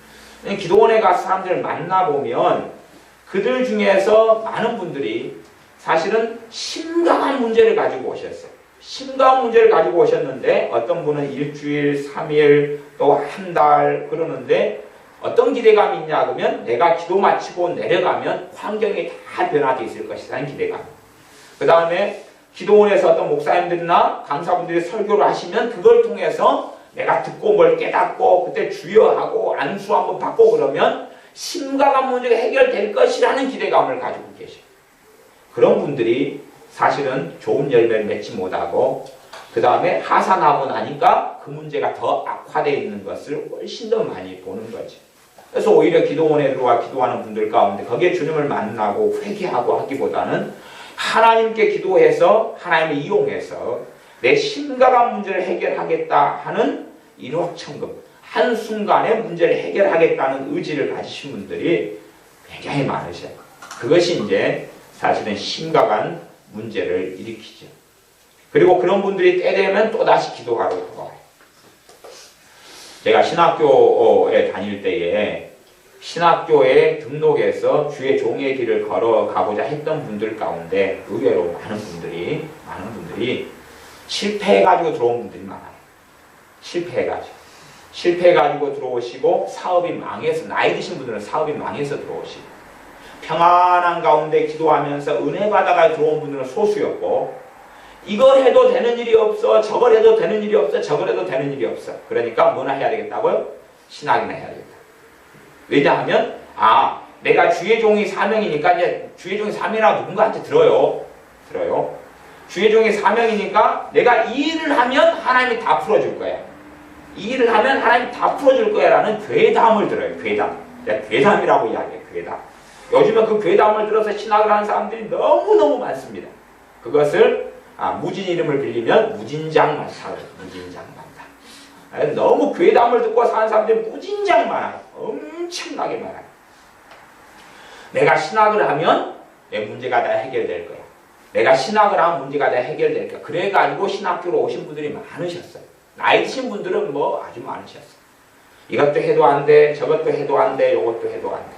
기도원에 가서 사람들을 만나보면 그들 중에서 많은 분들이 사실은 심각한 문제를 가지고 오셨어요. 심각한 문제를 가지고 오셨는데 어떤 분은 일주일, 3일, 또 한 달 그러는데 어떤 기대감이 있냐 그러면 내가 기도 마치고 내려가면 환경이 다 변화되어 있을 것이라는 기대감. 그 다음에 기도원에서 어떤 목사님들이나 강사분들이 설교를 하시면 그걸 통해서 내가 듣고 뭘 깨닫고 그때 주여하고 안수 한번 받고 그러면 심각한 문제가 해결될 것이라는 기대감을 가지고 계셔요. 그런 분들이 사실은 좋은 열매를 맺지 못하고 그 다음에 하산하고 나니까 그 문제가 더 악화되어 있는 것을 훨씬 더 많이 보는 거죠. 그래서 오히려 기도원에 들어와 기도하는 분들 가운데 거기에 주님을 만나고 회개하고 하기보다는 하나님께 기도해서 하나님을 이용해서 내 심각한 문제를 해결하겠다 하는 일확천금 한순간에 문제를 해결하겠다는 의지를 가지신 분들이 굉장히 많으셔요. 그것이 이제 사실은 심각한 문제를 일으키죠. 그리고 그런 분들이 때 되면 또다시 기도하러 돌아와요. 제가 신학교에 다닐 때에 신학교에 등록해서 주의 종의 길을 걸어가고자 했던 분들 가운데 의외로 많은 분들이 실패해가지고 들어온 분들이 많아요. 실패해가지고 들어오시고 사업이 망해서 나이 드신 분들은 사업이 망해서 들어오시고 평안한 가운데 기도하면서 은혜 받아가 들어온 분들은 소수였고 이걸 해도 되는 일이 없어 저걸 해도 되는 일이 없어 저걸 해도 되는 일이 없어. 그러니까 뭐나 해야 되겠다고요? 신학이나 해야 되겠다. 왜냐하면 내가 주의 종이 사명이니까 이제 주의 종이 사명이라고 누군가한테 들어요. 주의 종이 사명이니까 내가 이 일을 하면 하나님이 다 풀어줄 거야. 이 일을 하면 하나님이 다 풀어줄 거야 라는 괴담을 들어요. 괴담이라고 이야기해요. 괴담. 요즘은 그 괴담을 들어서 신학을 하는 사람들이 너무너무 많습니다. 그것을 무진 이름을 빌리면 무진장만사. 무진장만사. 너무 괴담을 듣고 사는 사람들이 무진장 많아요. 엄청나게 많아요. 내가 신학을 하면 내 문제가 다 해결될 거야. 내가 신학을 하면 문제가 다 해결될 거야. 그래가지고 신학교로 오신 분들이 많으셨어요. 나이 드신 분들은 뭐 아주 많으셨어요. 이것도 해도 안 돼, 저것도 해도 안 돼, 이것도 해도 안 돼.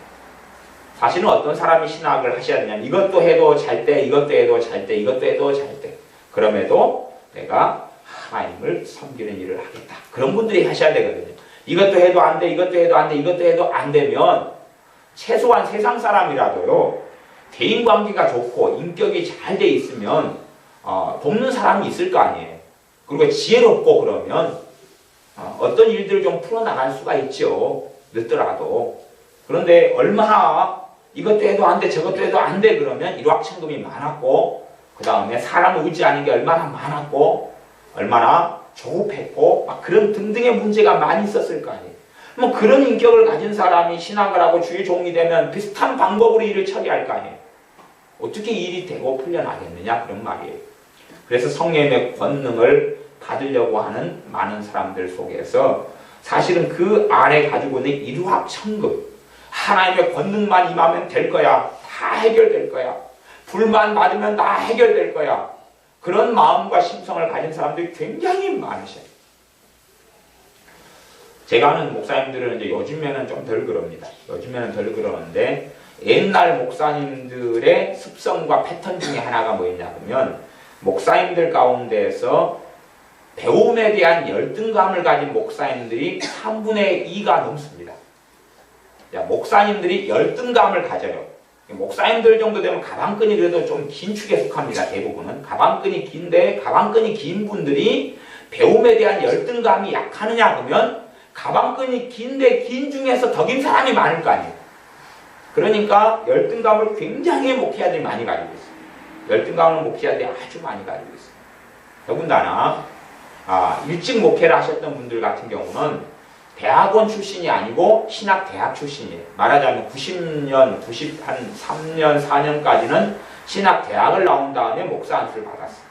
사실은 어떤 사람이 신학을 하셔야 되냐면 이것도 해도 잘 때, 이것도 해도 잘 때, 이것도 해도 잘 때. 그럼에도 내가 하나님을 섬기는 일을 하겠다. 그런 분들이 하셔야 되거든요. 이것도 해도 안 돼, 이것도 해도 안 돼, 이것도 해도 안 되면 최소한 세상 사람이라도요. 대인관계가 좋고 인격이 잘 돼 있으면 돕는 사람이 있을 거 아니에요. 그리고 지혜롭고 그러면 어떤 일들을 좀 풀어나갈 수가 있죠. 늦더라도. 그런데 얼마나 이것도 해도 안 돼, 저것도 해도 안 돼 그러면 일확천금이 많았고 그 다음에 사람을 의지하는 게 얼마나 많았고 얼마나 조급했고 막 그런 등등의 문제가 많이 있었을 거 아니에요. 뭐 그런 인격을 가진 사람이 신학을 하고 주의 종이 되면 비슷한 방법으로 일을 처리할 거 아니에요. 어떻게 일이 되고 풀려나겠느냐 그런 말이에요. 그래서 성령의 권능을 받으려고 하는 많은 사람들 속에서 사실은 그 안에 가지고 있는 일확천금 하나님의 권능만 임하면 될 거야. 다 해결될 거야. 불만 받으면 다 해결될 거야. 그런 마음과 심성을 가진 사람들이 굉장히 많으셔요. 제가 아는 목사님들은 이제 요즘에는 좀 덜 그럽니다. 요즘에는 덜 그러는데 옛날 목사님들의 습성과 패턴 중에 하나가 뭐였냐면 목사님들 가운데서 배움에 대한 열등감을 가진 목사님들이 3분의 2가 넘습니다. 목사님들이 열등감을 가져요. 목사님들 정도 되면 가방끈이 그래도 좀 긴 축에 속합니다. 대부분은. 가방끈이 긴데 가방끈이 긴 분들이 배움에 대한 열등감이 약하느냐 그러면 가방끈이 긴데 긴 중에서 더 긴 사람이 많을 거 아니에요. 그러니까 열등감을 굉장히 목회자들이 많이 가지고 있어요. 열등감을 목회자들이 아주 많이 가지고 있어요. 더군다나 일찍 목회를 하셨던 분들 같은 경우는 대학원 출신이 아니고 신학대학 출신이에요. 말하자면 90년, 93년, 4년까지는 신학대학을 나온 다음에 목사 안수를 받았어요.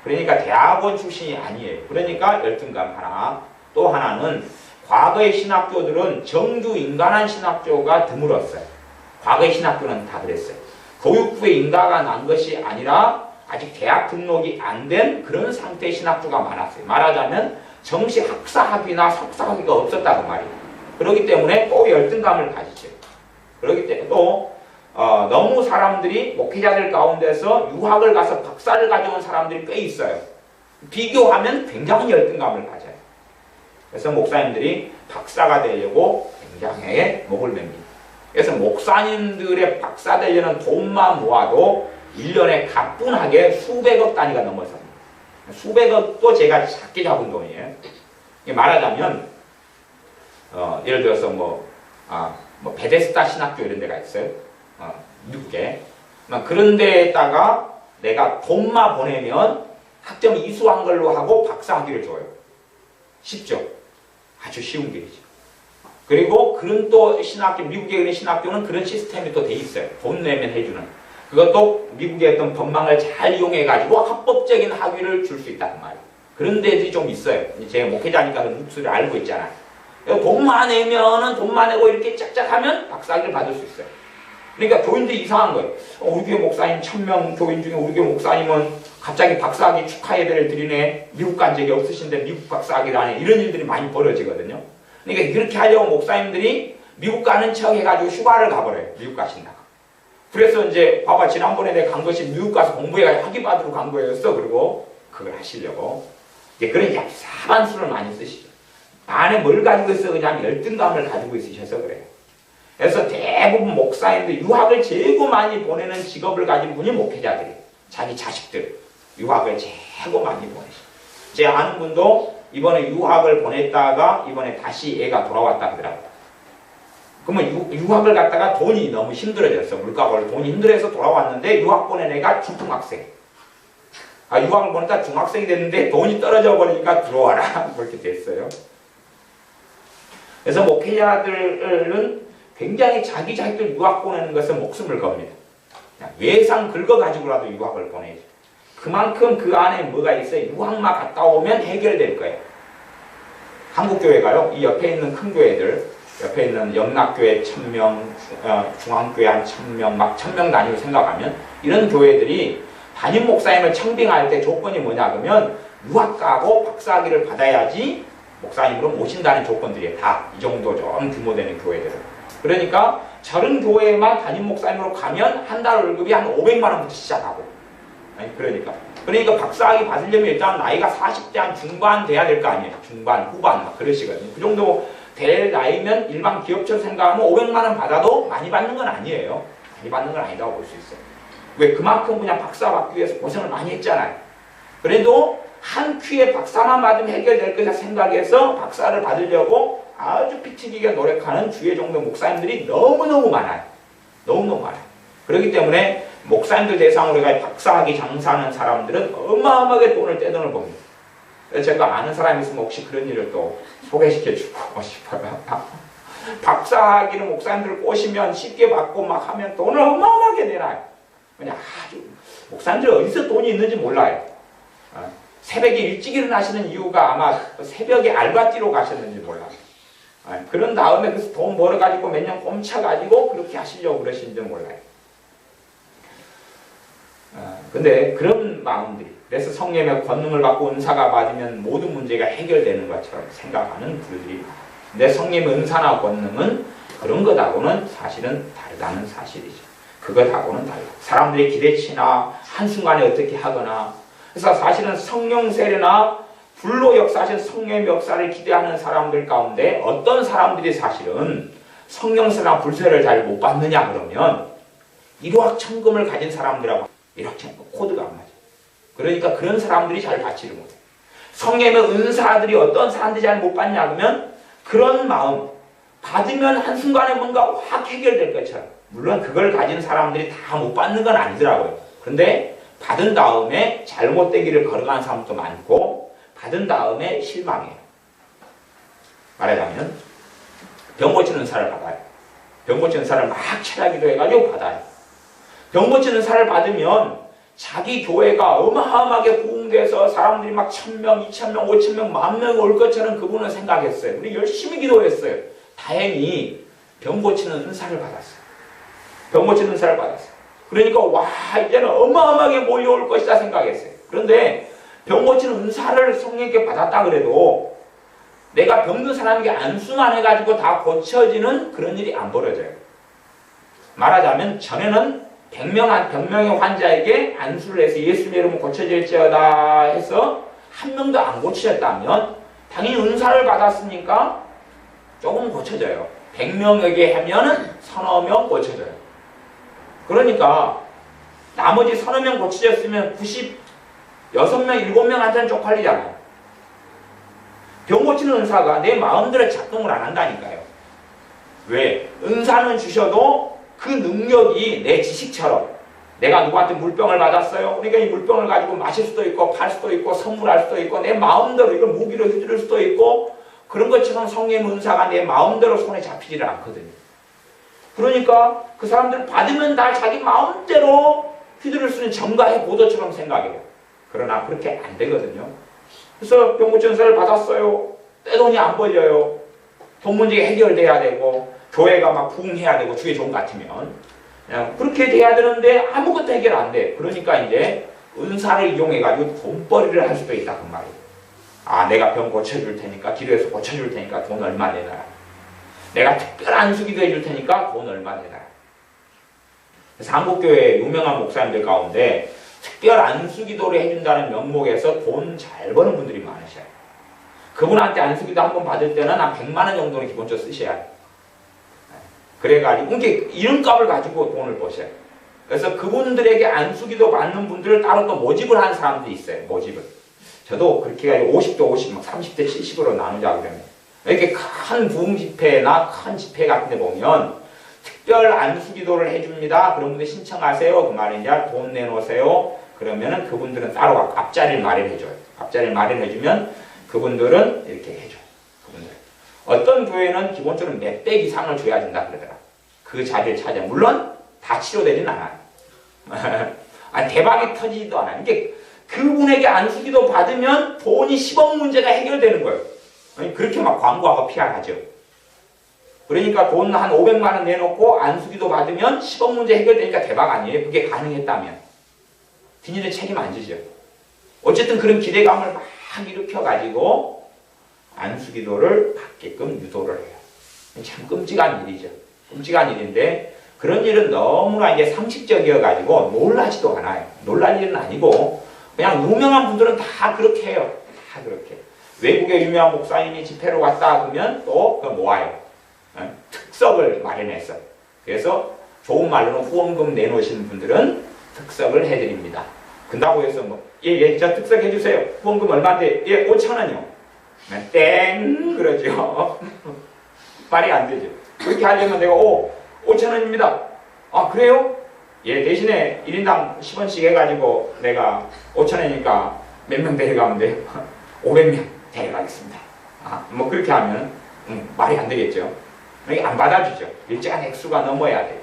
그러니까 대학원 출신이 아니에요. 그러니까 열등감 하나. 또 하나는 과거의 신학교들은 정규인간한 신학교가 드물었어요. 과거의 신학교는 다 그랬어요. 교육부에 인가가 난 것이 아니라 아직 대학 등록이 안 된 그런 상태의 신학교가 많았어요. 말하자면 정시 학사학위나 석사학위가 없었다고 말이에요. 그렇기 때문에 또 열등감을 가지죠. 그렇기 때문에 또 너무 사람들이 목회자들 가운데서 유학을 가서 박사를 가져온 사람들이 꽤 있어요. 비교하면 굉장히 열등감을 가져요. 그래서 목사님들이 박사가 되려고 굉장히 목을 맵니다. 그래서 목사님들의 박사 되려는 돈만 모아도 1년에 가뿐하게 수백억 단위가 넘어섭니다. 수백억도 제가 작게 잡은 돈이에요. 말하자면 예를 들어서 뭐 베데스다 신학교 이런 데가 있어요. 미국에. 그런 데에다가 내가 돈만 보내면 학점 이수한 걸로 하고 박사학위를 줘요. 쉽죠? 아주 쉬운 길이죠. 그리고 그런 또 신학교, 미국에 있는 신학교는 그런 시스템이 또 돼 있어요. 돈 내면 해주는. 그것도 미국의 어떤 법망을 잘 이용해가지고 합법적인 학위를 줄 수 있다는 말이에요. 그런 데들이 좀 있어요. 제가 목회자니까 그 묵수를 알고 있잖아요. 돈만 내면은 돈만 내고 이렇게 짝짝하면 박사학위를 받을 수 있어요. 그러니까 교인들이 이상한 거예요. 우리 교회 목사님 1000명 교인 중에 우리 교회 목사님은 갑자기 박사학위 축하 예배를 드리네. 미국 간 적이 없으신데 미국 박사학위를 하네. 이런 일들이 많이 벌어지거든요. 그러니까 그렇게 하려고 목사님들이 미국 가는 척 해가지고 휴가를 가버려요. 미국 가신다고. 그래서 이제 봐봐 지난번에 내가 간 것이 미국 가서 공부해가지고 학위 받으러 간 거였어. 그리고 그걸 하시려고 그런 얍삽한 수를 많이 쓰시죠. 안에 뭘 가지고 있어? 그냥 열등감을 가지고 있으셔서 그래요. 그래서 대부분 목사님들 유학을 제일 많이 보내는 직업을 가진 분이 목회자들이에요. 자기 자식들 유학을 제일 많이 보내시죠. 제 아는 분도 이번에 유학을 보냈다가 이번에 다시 애가 돌아왔다 그러더라고요. 그러면 유학을 갔다가 돈이 너무 힘들어졌어. 물가가 올라 돈이 힘들어서 돌아왔는데 유학 보낸 애가 중학생. 유학을 보냈다 중학생이 됐는데 돈이 떨어져 버리니까 들어와라. 그렇게 됐어요. 그래서 목회자들은 굉장히 자기 자식들 유학 보내는 것에 목숨을 겁니다. 외상 긁어가지고라도 유학을 보내죠. 그만큼 그 안에 뭐가 있어요? 유학만 갔다 오면 해결될 거예요. 한국교회가요, 이 옆에 있는 큰 교회들, 옆에 있는 영락교회 1000명, 중앙교회 한 1000명, 막 1000명 단위로 생각하면 이런 교회들이 담임 목사님을 청빙할 때 조건이 뭐냐 그러면 유학 가고 박사학위를 받아야지 목사님으로 모신다는 조건들이에요. 다 이 정도 좀 규모 되는 교회들은. 그러니까 저런 교회에만 담임 목사님으로 가면 한 달 월급이 한 500만 원부터 시작하고. 아니, 그러니까 박사학위 받으려면 일단 나이가 40대 한 중반 돼야 될 거 아니에요. 중반, 후반 막 그러시거든요. 그 정도 될 나이면 일반 기업처럼 생각하면 500만 원 받아도 많이 받는 건 아니에요. 많이 받는 건 아니다고 볼 수 있어요. 왜? 그만큼 그냥 박사 받기 위해서 고생을 많이 했잖아요. 그래도 한 큐에 박사만 받으면 해결될 것이라 생각해서 박사를 받으려고 아주 피튀기게 노력하는 주의 종교 목사님들이 너무너무 많아요. 너무너무 많아요. 그렇기 때문에 목사님들 대상으로 박사학위 장사하는 사람들은 어마어마하게 돈을 떼돈을 봅니다. 그래서 제가 아는 사람이 있으면 혹시 그런 일을 또 소개시켜주고 싶어요. 박사학위를 목사님들 꼬시면 쉽게 받고 막 하면 돈을 어마어마하게 내놔요. 그냥 아주 목사님들 어디서 돈이 있는지 몰라요. 새벽에 일찍 일어나시는 이유가 아마 새벽에 알바띠로 가셨는지 몰라요. 그런 다음에 그래서 돈 벌어가지고 몇 년 꼼차가지고 그렇게 하시려고 그러시는지 몰라요. 근데 그런 마음들이, 그래서 성령의 권능을 받고 은사가 받으면 모든 문제가 해결되는 것처럼 생각하는 분들이 많아요. 근데 성령의 은사나 권능은 그런 것하고는 사실은 다르다는 사실이죠. 그것하고는 달라. 사람들의 기대치나 한순간에 어떻게 하거나, 그래서 사실은 성령 세례나 불로 역사하신 성령의 역사를 기대하는 사람들 가운데 어떤 사람들이 사실은 성령 세례나 불세례를 잘 못 받느냐 그러면 일확천금을 가진 사람들하고 일확천금 코드가 안 맞아요. 그러니까 그런 사람들이 잘 받지를 못해요. 성령의 은사들이 어떤 사람들이 잘 못 받냐 그러면 그런 마음, 받으면 한순간에 뭔가 확 해결될 것처럼, 물론 그걸 가진 사람들이 다 못 받는 건 아니더라고요. 그런데 받은 다음에 잘못된 길을 걸어가는 사람도 많고 받은 다음에 실망해요. 말하자면 병 고치는 은사를 받아요. 병 고치는 은사를 막 체하기도 해가지고 받아요. 병 고치는 은사를 받으면 자기 교회가 어마어마하게 부흥돼서 사람들이 막 1000명, 2000명, 5000명, 10,000명이 올 것처럼 그분은 생각했어요. 우리 열심히 기도했어요. 다행히 병 고치는 은사를 받았어요. 병 고치는 은사를 받았어요. 그러니까 와, 이제는 어마어마하게 몰려올 것이다 생각했어요. 그런데 병 고치는 은사를 성령께 받았다 그래도 내가 병든 사람에게 안수만 해가지고 다 고쳐지는 그런 일이 안 벌어져요. 말하자면 전에는 100명의 환자에게 안수를 해서 예수님의 이름으로 고쳐질지어다 해서 한 명도 안 고쳐졌다면 당연히 은사를 받았으니까 조금 고쳐져요. 100명에게 하면은 서너 명 고쳐져요. 그러니까 나머지 서너 명 고쳐졌으면 96명, 7명한테는 쪽팔리잖아요. 병 고치는 은사가 내 마음대로 작동을 안 한다니까요. 왜? 은사는 주셔도 그 능력이 내 지식처럼, 내가 누구한테 물병을 받았어요. 그러니까 이 물병을 가지고 마실 수도 있고 팔 수도 있고 선물할 수도 있고 내 마음대로 이걸 무기로 휘두를 수도 있고 그런 것처럼 성령의 은사가 내 마음대로 손에 잡히지를 않거든요. 그러니까 그 사람들 받으면 다 자기 마음대로 휘두를 수 있는 정가의 보도처럼 생각해요. 그러나 그렇게 안 되거든요. 그래서 병 고치는 은사를 받았어요. 떼돈이 안 벌려요. 돈 문제가 해결돼야 되고 교회가 막 부흥해야 되고 주의 종 같으면 그냥 그렇게 돼야 되는데 아무것도 해결 안 돼. 그러니까 이제 은사를 이용해가지고 돈벌이를 할 수도 있다 그 말이에요. 아, 내가 병 고쳐줄 테니까 기도해서 고쳐줄 테니까 돈 얼마 내놔라. 내가 특별 안수기도 해줄 테니까 돈 얼마 내놔라. 그래서 한국교회 유명한 목사님들 가운데 특별 안수기도를 해준다는 명목에서 돈 잘 버는 분들이 많으셔요. 그분한테 안수기도 한번 받을 때는 한 100만 원 정도는 기본적으로 쓰셔야 해요. 그래가지고 이름값을 가지고 돈을 버셔요. 그래서 그분들에게 안수기도 받는 분들을 따로 또 모집을 하는 사람들이 있어요. 모집을. 저도 그렇게 해가지고 50대 50, 막 30대 70으로 나누자 그러면 이렇게 큰 부흥 집회나 큰 집회 같은 데 보면 특별 안수기도를 해줍니다. 그런 분들 신청하세요. 그 말이냐, 돈 내놓으세요. 그러면은 그분들은 따로 앞자리를 마련해줘요. 앞자리를 마련해주면 그분들은 이렇게 해줘요. 그분들. 어떤 교회는 기본적으로 몇백 이상을 줘야 된다 그러더라. 그 자리를 찾아. 물론 다 치료되진 않아요. 아니, 대박이 터지지도 않아요. 이게 그분에게 안수기도 받으면 돈이 10억 문제가 해결되는 거예요. 아니, 그렇게 막 광고하고 피하죠. 그러니까 돈 한 500만 원 내놓고 안수기도 받으면 10억 문제 해결되니까 대박 아니에요? 그게 가능했다면. 뒷일은 책임 안 지죠. 어쨌든 그런 기대감을 막 일으켜가지고 안수기도를 받게끔 유도를 해요. 참 끔찍한 일이죠. 끔찍한 일인데 그런 일은 너무나 이제 상식적이어가지고 놀라지도 않아요. 놀랄 일은 아니고 그냥 유명한 분들은 다 그렇게 해요. 다 그렇게. 외국의 유명한 목사님이 집회로 갔다 그러면 또 그거 모아요. 특석을 마련했어. 그래서 좋은 말로는 후원금 내놓으시는 분들은 특석을 해드립니다. 근다고 해서 저 특석 해주세요. 후원금 얼마인데? 5,000원이요. 땡! 그러죠. 말이 안 되죠. 그렇게 하려면 내가 5,000원입니다. 아, 그래요? 대신에 1인당 10원씩 해가지고 내가 5,000원이니까 몇 명 데려가면 돼요? 500명 데려가겠습니다. 그렇게 하면 말이 안 되겠죠. 안 받아주죠. 일정한 액수가 넘어야 돼요.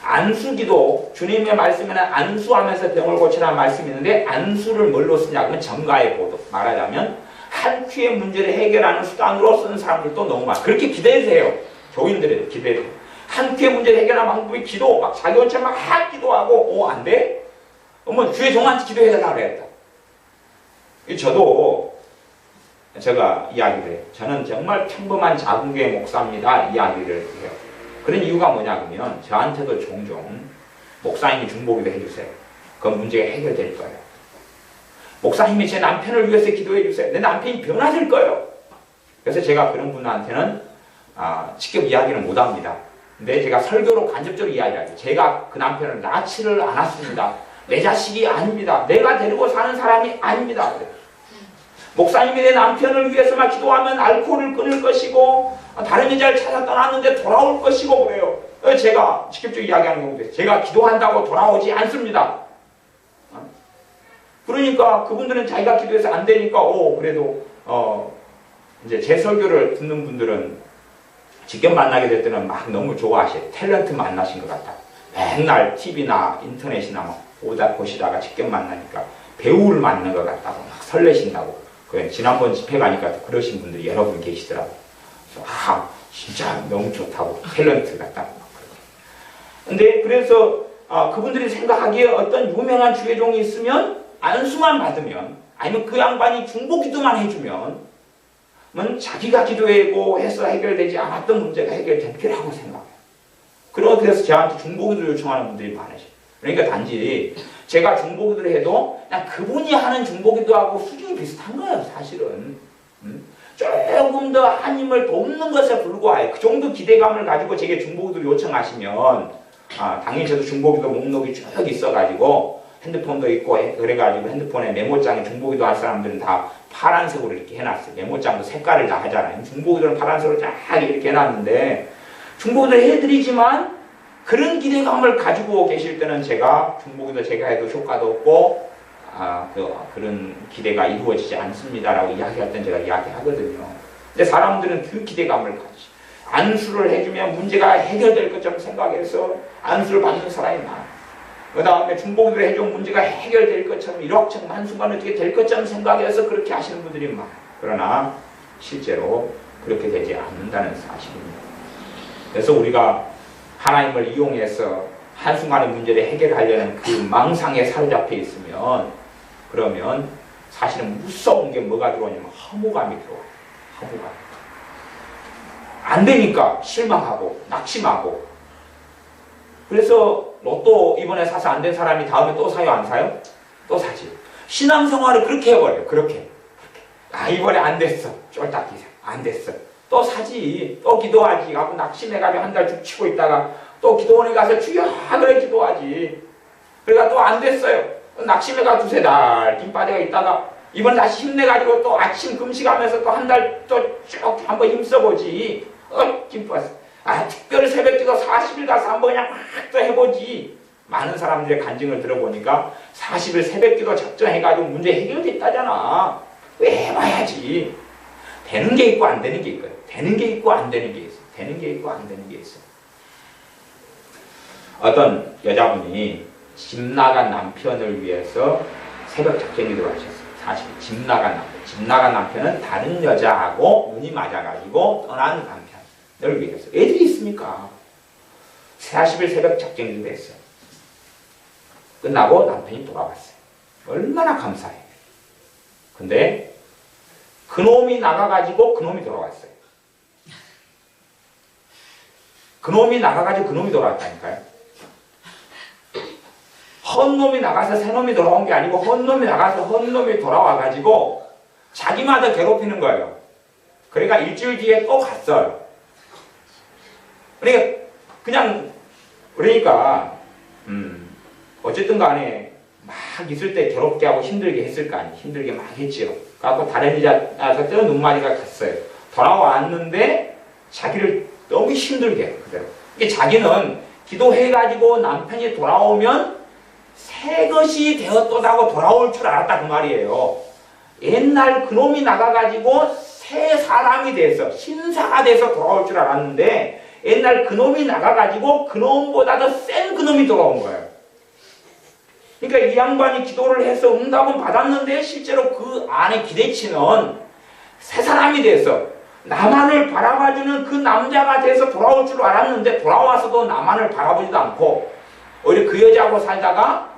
안수기도 주님의 말씀에는 안수하면서 병을 고치라는 말씀이 있는데 안수를 뭘로 쓰냐 그러면 정가의 보도 말하자면 한 큐의 문제를 해결하는 수단으로 쓰는 사람들도 너무 많아요. 그렇게 기대해주세요. 교인들은 기대해주세요. 한 큐의 문제를 해결하는 방법이 기도 막 자기 혼자 막 기도하고 안 돼? 주의 종한테 기도해달라고 그랬다. 제가 이야기를 해요. 저는 정말 평범한 작은 교회 목사입니다. 이야기를 해요. 그런 이유가 뭐냐 그러면 저한테도 종종 목사님이 중보기도 해주세요. 그 문제가 해결될 거예요. 목사님이 제 남편을 위해서 기도해 주세요. 내 남편이 변화될 거예요. 그래서 제가 그런 분한테는 직접 이야기를 못합니다. 근데 제가 설교로 간접적으로 이야기하죠. 제가 그 남편을 낳지를 않았습니다. 내 자식이 아닙니다. 내가 데리고 사는 사람이 아닙니다. 목사님이 내 남편을 위해서만 기도하면 알코올을 끊을 것이고 다른 여자를 찾아 떠났는데 돌아올 것이고 그래요. 제가 직접적으로 이야기하는 경우도 있어요. 제가 기도한다고 돌아오지 않습니다. 그러니까 그분들은 자기가 기도해서 안 되니까 그래도 이제 제 설교를 듣는 분들은 직접 만나게 될 때는 막 너무 좋아하셔요. 탤런트 만나신 것 같다. 맨날 TV나 인터넷이나 보시다가 직접 만나니까 배우를 만나는 것 같다고 막 설레신다고. 지난번 집회 가니까 그러신 분들이 여러 분 계시더라고요. 그래서 진짜 너무 좋다고 탤런트 같다고 막 근데 그래서 그분들이 생각하기에 어떤 유명한 주의종이 있으면 안수만 받으면 아니면 그 양반이 중보기도만 해주면 자기가 기도하고 해서 해결되지 않았던 문제가 해결될 거라고 생각해요. 그래서 저한테 중보기도 요청하는 분들이 많으셔요. 그러니까 단지 제가 중보기도를 해도 그냥 그분이 하는 중보기도하고 수준이 비슷한 거예요. 사실은. 조금 더 하나님을 돕는 것에 불과해. 그 정도 기대감을 가지고 제게 중보기도를 요청하시면 당연히 저도 중보기도 목록이 쭉 있어가지고 핸드폰도 있고 그래가지고 핸드폰에 메모장에 중보기도 할 사람들은 다 파란색으로 이렇게 해놨어요. 메모장도 색깔을 다 하잖아요. 중보기도는 파란색으로 쫙 이렇게 해놨는데 중보기도를 해드리지만 그런 기대감을 가지고 계실 때는 제가 중보기도 제가 해도 효과도 없고 그런 기대가 이루어지지 않습니다라고 이야기할 땐 제가 이야기하거든요. 근데 사람들은 그 기대감을 가지 안수를 해주면 문제가 해결될 것처럼 생각해서 안수를 받는 사람이 많아요. 그 다음에 중보기도를 해주면 문제가 해결될 것처럼 일확천금 한순간에 어떻게 될 것처럼 생각해서 그렇게 하시는 분들이 많아요. 그러나 실제로 그렇게 되지 않는다는 사실입니다. 그래서 우리가 하나님을 이용해서 한순간의 문제를 해결하려는 그 망상에 사로잡혀 있으면 그러면 사실은 무서운 게 뭐가 들어오냐면 허무감이 들어와요. 허무감. 안 되니까 실망하고 낙심하고. 그래서 로또 이번에 사서 안 된 사람이 다음에 또 사요 안 사요? 또 사지. 신앙생활을 그렇게 해버려요. 그렇게. 이번에 안 됐어. 쫄딱 기세. 안 됐어. 또 사지. 또 기도하지. 하고 낙심해가지고 한 달 죽치고 있다가 또 기도원에 가서 주여 그래 기도하지. 그러니까 또 안 됐어요. 낙심해가 두세 달 김바대가 있다가 이번 다시 힘내가지고 또 아침 금식하면서 또 한 달 또 쭉 한번 힘써보지. 김바대. 특별히 새벽기도 40일 가서 한번 그냥 막 또 해보지. 많은 사람들의 간증을 들어보니까 40일 새벽기도 작정해가지고 문제 해결됐다잖아. 왜 해봐야지. 되는 게 있고 안 되는 게 있거든. 되는 게 있고 안 되는 게 있어. 되는 게 있고 안 되는 게 있어. 어떤 여자분이 집 나간 남편을 위해서 새벽 작정기도를 하셨어요. 40일 집 나간 남편. 집 나간 남편은 다른 여자하고 눈이 맞아가지고 떠난 남편을 위해서. 애들이 있습니까? 40일 새벽 작전 준비했어요. 끝나고 남편이 돌아왔어요. 얼마나 감사해요. 근데 그놈이 나가가지고 그놈이 돌아왔어요. 그놈이 나가가지고 그놈이 돌아왔다니까요. 헛놈이 나가서 새놈이 돌아온 게 아니고 헛놈이 나가서 헛놈이 돌아와가지고 자기만 더 괴롭히는 거예요. 그러니까 일주일 뒤에 또 갔어요. 그러니까 어쨌든 간에 막 있을 때 괴롭게 하고 힘들게 했을 거 아니에요. 힘들게 막 했지요. 그래갖고 다른 여자한테 눈마디가 갔어요. 돌아왔는데 자기를 너무 힘들게 해요. 그대로. 이게 자기는 기도해가지고 남편이 돌아오면 새 것이 되었다고 돌아올 줄 알았다 그 말이에요. 옛날 그놈이 나가가지고 새 사람이 돼서 신사가 돼서 돌아올 줄 알았는데 옛날 그놈이 나가가지고 그놈보다 더 센 그놈이 돌아온 거예요. 그러니까 이 양반이 기도를 해서 응답은 받았는데 실제로 그 안에 기대치는 새 사람이 돼서 나만을 바라봐주는 그 남자가 돼서 돌아올 줄 알았는데 돌아와서도 나만을 바라보지도 않고 오히려 그 여자하고 살다가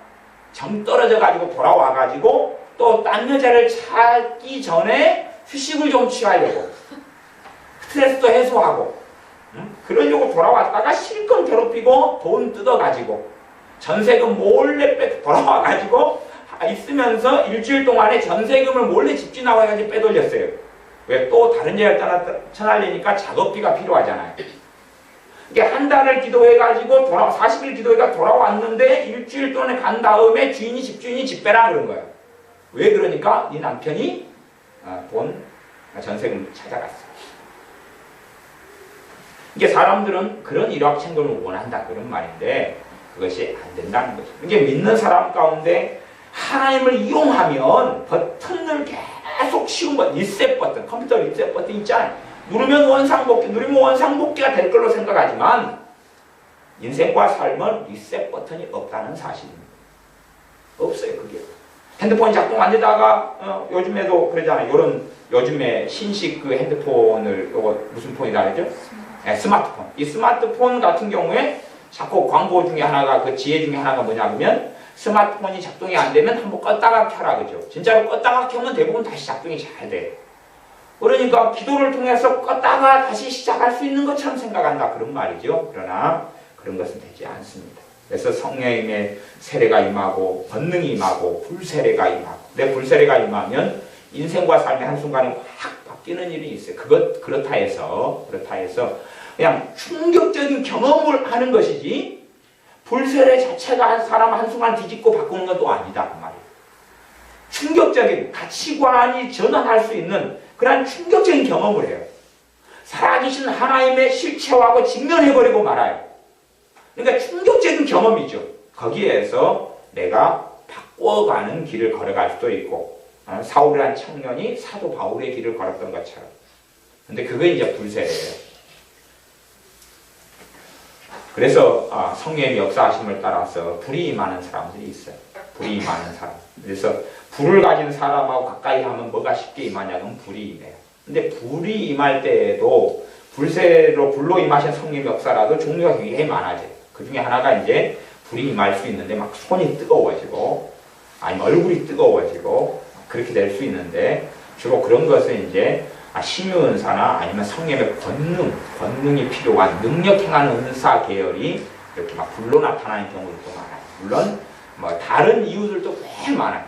정 떨어져 가지고 돌아와 가지고 또 딴 여자를 찾기 전에 휴식을 좀 취하려고 스트레스도 해소하고 그러려고 돌아왔다가 실컷 괴롭히고 돈 뜯어가지고 전세금 몰래 돌아와가지고 있으면서 일주일 동안에 전세금을 몰래 집주 나와가지고 빼돌렸어요. 왜? 또 다른 여자를 쳐날리니까 작업비가 필요하잖아요. 이게 한 달을 기도해가지고 40일 기도해가 돌아왔는데 일주일 동안에 간 다음에 집주인이 집 빼라 그런 거예요. 왜 그러니까 네 남편이 돈 전세금 찾아갔어요. 이게 사람들은 그런 일확천금을 원한다 그런 말인데 그것이 안 된다는 거죠. 이게 믿는 사람 가운데 하나님을 이용하면 버튼을 계속 씌운 것, 리셋 버튼, 컴퓨터 리셋 버튼 있잖아요. 누르면 원상복귀가 될 걸로 생각하지만 인생과 삶은 리셋 버튼이 없다는 사실입니다. 없어요, 그게. 핸드폰이 작동 안 되다가 요즘에도 그러잖아요. 요즘에 신식 그 핸드폰을 요거 무슨 폰이라 그러죠? 스마트폰. 이 스마트폰 같은 경우에 자꾸 광고 중에 하나가 그 지혜 중에 하나가 뭐냐면 스마트폰이 작동이 안 되면 한번 껐다가 켜라 그죠? 진짜로 껐다가 켜면 대부분 다시 작동이 잘 돼요. 그러니까 기도를 통해서 껐다가 다시 시작할 수 있는 것처럼 생각한다 그런 말이죠. 그러나 그런 것은 되지 않습니다. 그래서 성령님의 세례가 임하고 권능이 임하고 불세례가 임하고 내 불세례가 임하면 인생과 삶의 한순간에 확 바뀌는 일이 있어요. 그렇다 해서 그냥 충격적인 경험을 하는 것이지 불세례 자체가 한 사람 한순간 뒤집고 바꾸는 건 또 아니다 그 말이에요. 충격적인 가치관이 전환할 수 있는 그런 충격적인 경험을 해요. 살아계신 하나님의 실체하고 직면해버리고 말아요. 그러니까 충격적인 경험이죠. 거기에서 내가 바꿔가는 길을 걸어갈 수도 있고 사울이라는 청년이 사도 바울의 길을 걸었던 것처럼. 근데 그게 이제 불세례예요. 그래서 성령의 역사하심을 따라서 불이 임하는 사람들이 있어요. 불이 임하는 사람. 그래서 불을 가진 사람하고 가까이 하면 뭐가 쉽게 임하냐면 불이 임해요. 근데 불이 임할 때에도 불로 임하신 성령의 역사라도 종류가 굉장히 많아져요. 그 중에 하나가 이제 불이 임할 수 있는데 막 손이 뜨거워지고 아니면 얼굴이 뜨거워지고 그렇게 될 수 있는데 주로 그런 것은 이제 신유은사나 아니면 성령의 권능이 필요한 능력 행하는 은사 계열이 이렇게 막 불로 나타나는 경우도 많아요. 물론 뭐 다른 이유들도 꽤 많아요.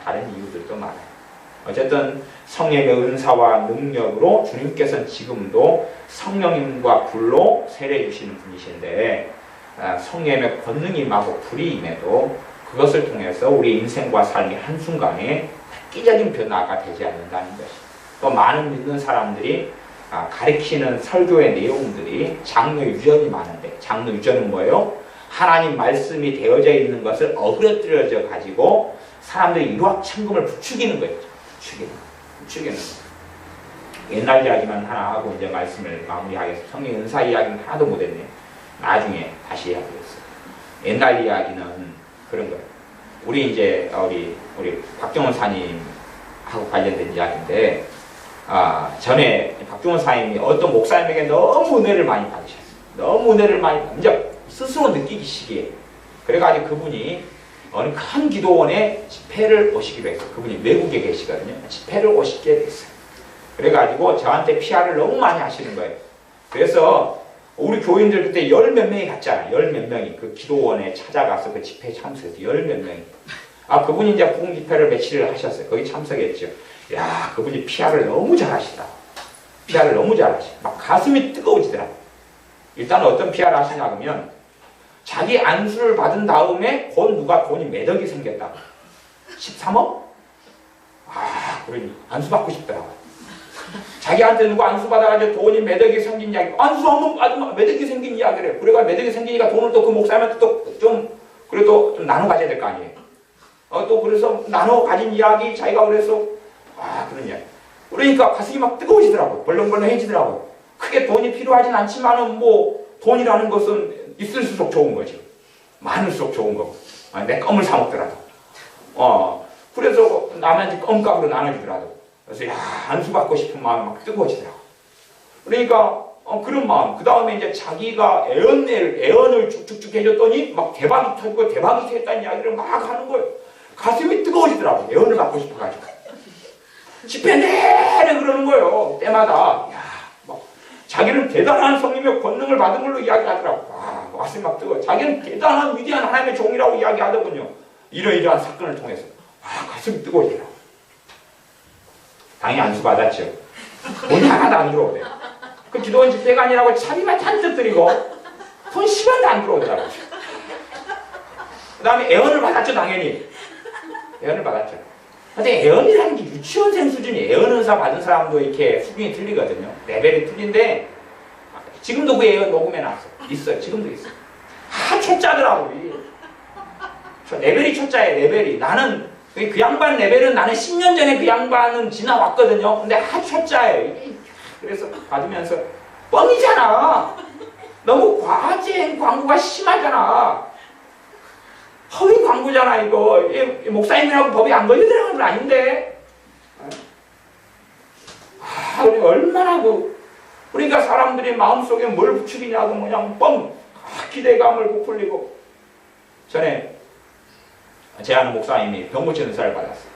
어쨌든 성령의 은사와 능력으로 주님께서는 지금도 성령님과 불로 세례 주시는 분이신데 성령의 권능이 임하고 불이 임해도 그것을 통해서 우리 인생과 삶의 한순간에 획기적인 변화가 되지 않는다는 것입니다. 또 많은 믿는 사람들이 가르치는 설교의 내용들이 장로 유전이 많은데 장로 유전은 뭐예요? 하나님 말씀이 되어져 있는 것을 어그러뜨려져 가지고 사람들이 일확천금을 부추기는 거예요. 부추기는 거. 옛날 이야기만 하나 하고 이제 말씀을 마무리하겠습니다. 성령 은사 이야기는 하나도 못했네요. 나중에 다시 해야겠어요. 옛날 이야기는 그런 거예요. 우리 박정원 사님 하고 관련된 이야기인데, 전에 박종원 사님이 어떤 목사님에게 너무 은혜를 많이 받으셨어요. 너무 은혜를 많이 이제 스스로 느끼시기에. 그래가지고 그분이 어느 큰 기도원에 집회를 오시기로 했어요. 그분이 외국에 계시거든요. 집회를 오시게 됐어요. 그래가지고 저한테 PR을 너무 많이 하시는 거예요. 그래서 우리 교인들 그때 열 몇 명이 갔잖아요. 열 몇 명이 그 기도원에 찾아가서 그 집회에 참석해서 열 몇 명이. 그분이 이제 부흥 집회를 며칠을 하셨어요. 거기 참석했죠. 야, 그분이 PR을 너무 잘하시다. PR을 너무 잘하시. 막 가슴이 뜨거워지더라. 일단 어떤 PR 하시냐 그러면 자기 안수를 받은 다음에 곧 누가 돈이 매덕이 생겼다. 13억? 그러니 안수 받고 싶더라고. 자기한테 누가 안수 받아가지고 돈이 매덕이 생긴 이야기, 안수 한번 받으면 매덕이 생긴 이야기를 해. 그래가 매덕이 생기니까 돈을 또 그 목사님한테 또 그래도 좀 나눠 가져야 될 거 아니에요. 또 그래서 나눠 가진 이야기 자기가 그래서 그런 이야기. 그러니까 가슴이 막 뜨거워지더라고요. 벌렁벌렁해지더라고요. 크게 돈이 필요하진 않지만은 뭐 돈이라는 것은 있을수록 좋은 거죠. 많을수록 좋은 거고. 내 껌을 사 먹더라도. 그래서 남한테 껌값으로 나눠주더라도. 그래서 안수 받고 싶은 마음이 막 뜨거워지더라고. 그러니까 그런 마음. 그 다음에 이제 자기가 애언을 쭉쭉쭉 해줬더니 막 대박이 터지고 대박이 터졌다는 이야기를 막 하는 거예요. 가슴이 뜨거워지더라고. 애언을 받고 싶어가지고. 집회 내내 그러는 거예요. 때마다. 막 자기는 대단한 성님의 권능을 받은 걸로 이야기하더라고. 가슴이 막 뜨거워. 자기는 대단한 위대한 하나님의 종이라고 이야기하더군요. 이러이러한 사건을 통해서. 가슴이 뜨거워지더라고. 당연히 안수 받았죠. 돈이 하나도 안 들어오대. 그 기도원 집회가 아니라고 차비만 잔뜩 드리고 돈 10원도 안 들어오더라고요. 그 다음에 애언을 받았죠. 당연히. 애언을 받았죠. 근데 애언이라는 게 유치원생 수준이 애언 은사 받은 사람도 이렇게 수준이 틀리거든요. 레벨이 틀린데 지금도 그 애언 녹음해 놨어. 있어요. 지금도 있어요. 초짜더라고. 레벨이 초짜예요. 레벨이. 나는 그 양반 레벨은 나는 10년 전에 그 양반은 지나왔거든요. 근데 초짜예요. 그래서 받으면서 뻥이잖아. 너무 과제인 광고가 심하잖아. 허위 광고잖아 이거. 목사님이라고 법이 안 걸리더라는 건 아닌데. 얼마나 그러니까 사람들이 마음속에 뭘 부추기냐고 그냥 뻥 기대감을 부풀리고. 전에 제 아는 목사님이 병고치 은사를 받았어요.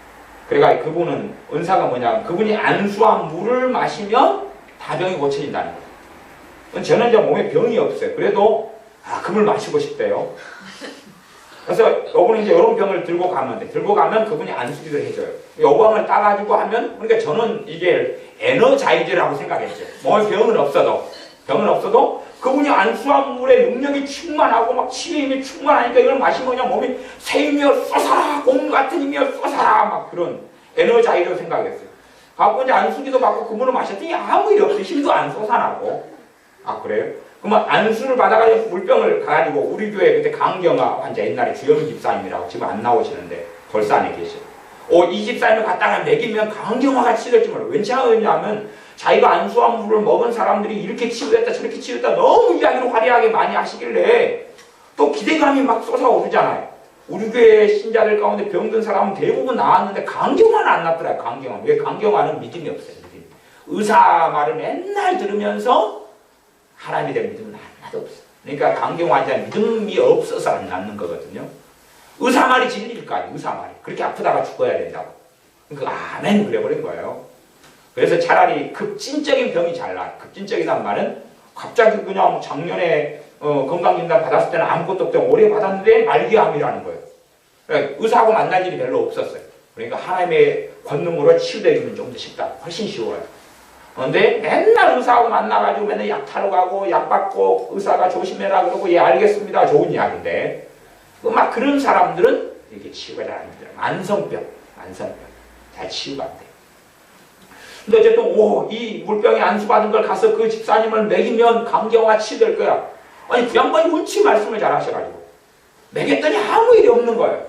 그러니까 그분은 은사가 뭐냐, 그분이 안수한 물을 마시면 다 병이 고쳐진다는 거예요. 저는 이제 몸에 병이 없어요. 그래도 그 물 마시고 싶대요. 그래서 요분이 이제 이런 병을 들고 가면 돼. 들고 가면 그분이 안수기를 해줘요. 요방을 따가지고 하면, 그러니까 저는 이게 에너자이즈라고 생각했죠. 몸에 병은 없어도 그분이 안수한 물에 능력이 충만하고 막 치유의 힘이 충만하니까 이걸 마시면 그냥 몸이 새 힘이여 쏘사라, 공 같은 힘이여 쏘사라, 막 그런 에너자이즈로 생각했어요. 갖고 이제 안수기도 받고 그분을 마셨더니 아무 일 없어요. 힘도 안 쏘사나고. 그래요? 그러면 안수를 받아가지고 물병을 가가지고 우리 교회 그때 강경화 환자 옛날에 주영희 집사님이라고 지금 안 나오시는데 벌산에 계셔. 이 집사님을 갖다가 먹이면 강경화가 치료될지 몰라. 왜냐하면 자기가 안수한 물을 먹은 사람들이 이렇게 치유됐다 저렇게 치유됐다 너무 이야기를 화려하게 많이 하시길래 또 기대감이 막 솟아오르잖아요. 우리 교회 신자들 가운데 병든 사람은 대부분 나았는데 강경화는 안 났더라고요. 강경화. 왜? 강경화는 믿음이 없어요. 믿음이. 의사 말을 맨날 들으면서 하나님에 대한 믿음은 하나도 없어요. 그러니까 강경화 환자는 믿음이 없어서 안 낫는 거거든요. 의사 말이 진리일 거 아니에요. 의사 말이. 그렇게 아프다가 죽어야 된다고. 그러니까 아멘 그래버린 거예요. 그래서 차라리 급진적인 병이 잘 나요. 급진적이란 말은 갑자기 그냥 작년에 건강진단 받았을 때는 아무것도 없다고 오래 받았는데 말기암이라는 거예요. 그러니까 의사하고 만날 일이 별로 없었어요. 그러니까 하나님의 권능으로 치유되기는 좀 더 쉽다. 훨씬 쉬워요. 그런데 맨날 의사하고 만나가지고 맨날 약 타러 가고 약 받고 의사가 조심해라 그러고 예 알겠습니다. 좋은 이야기인데 막 그런 사람들은 이렇게 치유가 잘 안 돼요. 만성병 잘 치유가 안 돼요. 근데 어쨌든 이 물병에 안수받은 걸 가서 그 집사님을 먹이면 강경화 치유될 거야. 아니 그 양반이 운치 말씀을 잘 하셔가지고 먹였더니 아무 일이 없는 거예요.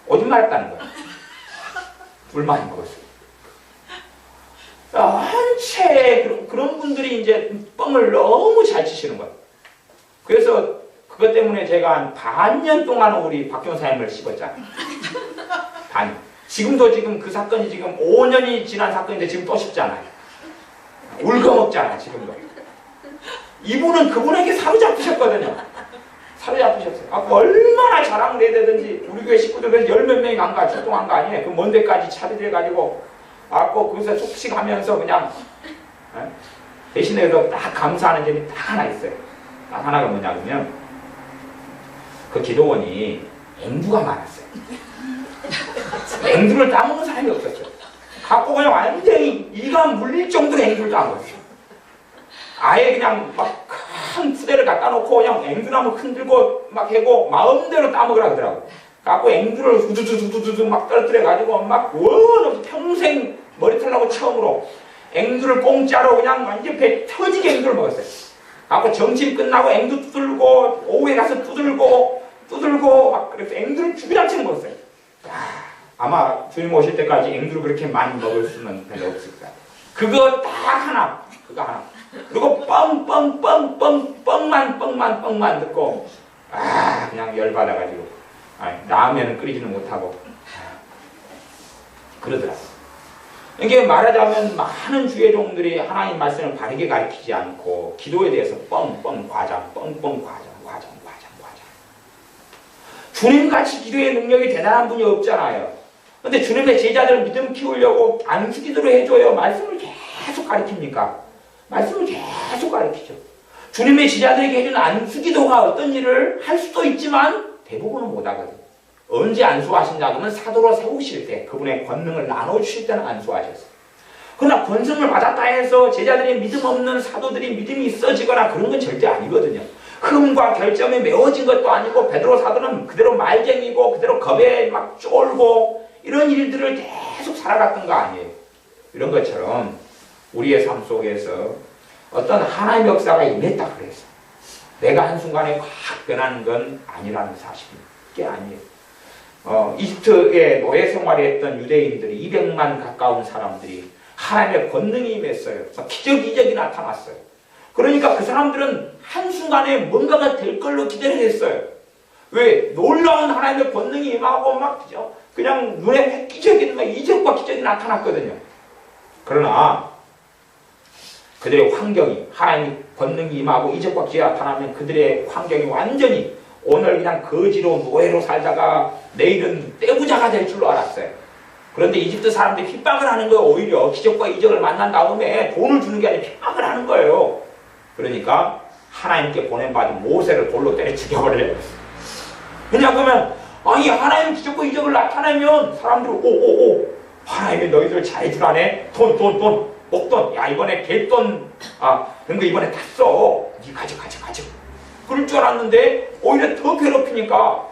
거짓말했다는 거예요. 불만인 거였어요. 한채 그런 분들이 이제 뻥을 너무 잘 치시는 거예요. 그래서 그것 때문에 제가 한 반년 동안 우리 박경사님을 씹었잖아요. 지금도 지금 그 사건이 지금 5년이 지난 사건인데 지금 또 싶잖아요. 울거먹잖아 지금도. 이분은 그분에게 사로잡히셨거든요. 사로잡히셨어요. 얼마나 자랑을 해야 되든지 우리 교회 식구들은 10몇 명이 간 거, 출동한 거 아니에요. 그 먼 데까지 차를 해가지고 거기서 숙식하면서 그냥 대신에도 딱 감사하는 점이 딱 하나 있어요. 딱 하나가 뭐냐면 그 기도원이 앵두가 많았어요. 앵두를 따먹는 사람이 없었어요. 갖고 그냥 완전히 이가 물릴 정도로 앵두를 따먹었어요. 아예 그냥 막 큰 푸대를 갖다 놓고 그냥 앵두나무 흔들고 막 해고 마음대로 따먹으라 그러더라고. 갖고 앵두를 후두두두두두 막 떨어뜨려가지고 막 원 평생 머리털 나고 처음으로 앵두를 공짜로 그냥 완전 배 터지게 앵두를 먹었어요. 갖고 점심 끝나고 앵두 두들고 오후에 가서 두들고 막 그래서 앵두를 주구장창 먹었어요. 아마 주님 오실 때까지 앵두를 그렇게 많이 먹을 수는 별로 없을 거야. 그거 딱 하나, 그거 하나. 그리고 뻥만 듣고 그냥 열받아가지고 라면은 끓이지는 못하고 그러더라고. 이게 말하자면 많은 주의 종들이 하나님 말씀을 바르게 가르치지 않고 기도에 대해서 과장. 주님같이 기도의 능력이 대단한 분이 없잖아요. 근데 주님의 제자들 믿음 키우려고 안수기도를 해줘요. 말씀을 계속 가르칩니까? 말씀을 계속 가르치죠. 주님의 제자들에게 해준 안수기도가 어떤 일을 할 수도 있지만 대부분은 못하거든요. 언제 안수하신다 그러면 사도로 세우실 때 그분의 권능을 나눠주실 때는 안수하셨어요. 그러나 권성을 받았다 해서 제자들이 믿음 없는 사도들이 믿음이 있어지거나 그런 건 절대 아니거든요. 흠과 결점에 메워진 것도 아니고 베드로 사도는 그대로 말쟁이고 그대로 겁에 막 쫄고 이런 일들을 계속 살아갔던 거 아니에요. 이런 것처럼 우리의 삶 속에서 어떤 하나님의 역사가 임했다 그래서 내가 한순간에 확 변하는 건 아니라는 사실입니다. 그게 아니에요. 이집트의 노예 생활을 했던 유대인들이 200만 가까운 사람들이 하나님의 권능이 임했어요. 기적이 나타났어요. 그러니까 그 사람들은 한순간에 뭔가가 될 걸로 기대를 했어요. 왜? 놀라운 하나님의 권능이 임하고 막 그냥 눈에 획기적인 이적과 기적이 나타났거든요. 그러나 그들의 환경이 하나님의 권능이 임하고 이적과 기적이 나타나면 그들의 환경이 완전히 오늘 그냥 거지로 노예로 살다가 내일은 떼부자가 될 줄로 알았어요. 그런데 이집트 사람들이 핍박을 하는 거예요. 오히려 기적과 이적을 만난 다음에 돈을 주는 게 아니라 핍박을 하는 거예요. 그러니까 하나님께 보낸받은 모세를 돌로 때려 죽여버려요. 왜냐하면 하나님 기적과 이적을 나타내면 사람들이 하나님이 너희들 잘해주라네. 돈 목돈, 이번에 개돈 그런 거 이번에 다 써. 니 가져. 그럴 줄 알았는데 오히려 더 괴롭히니까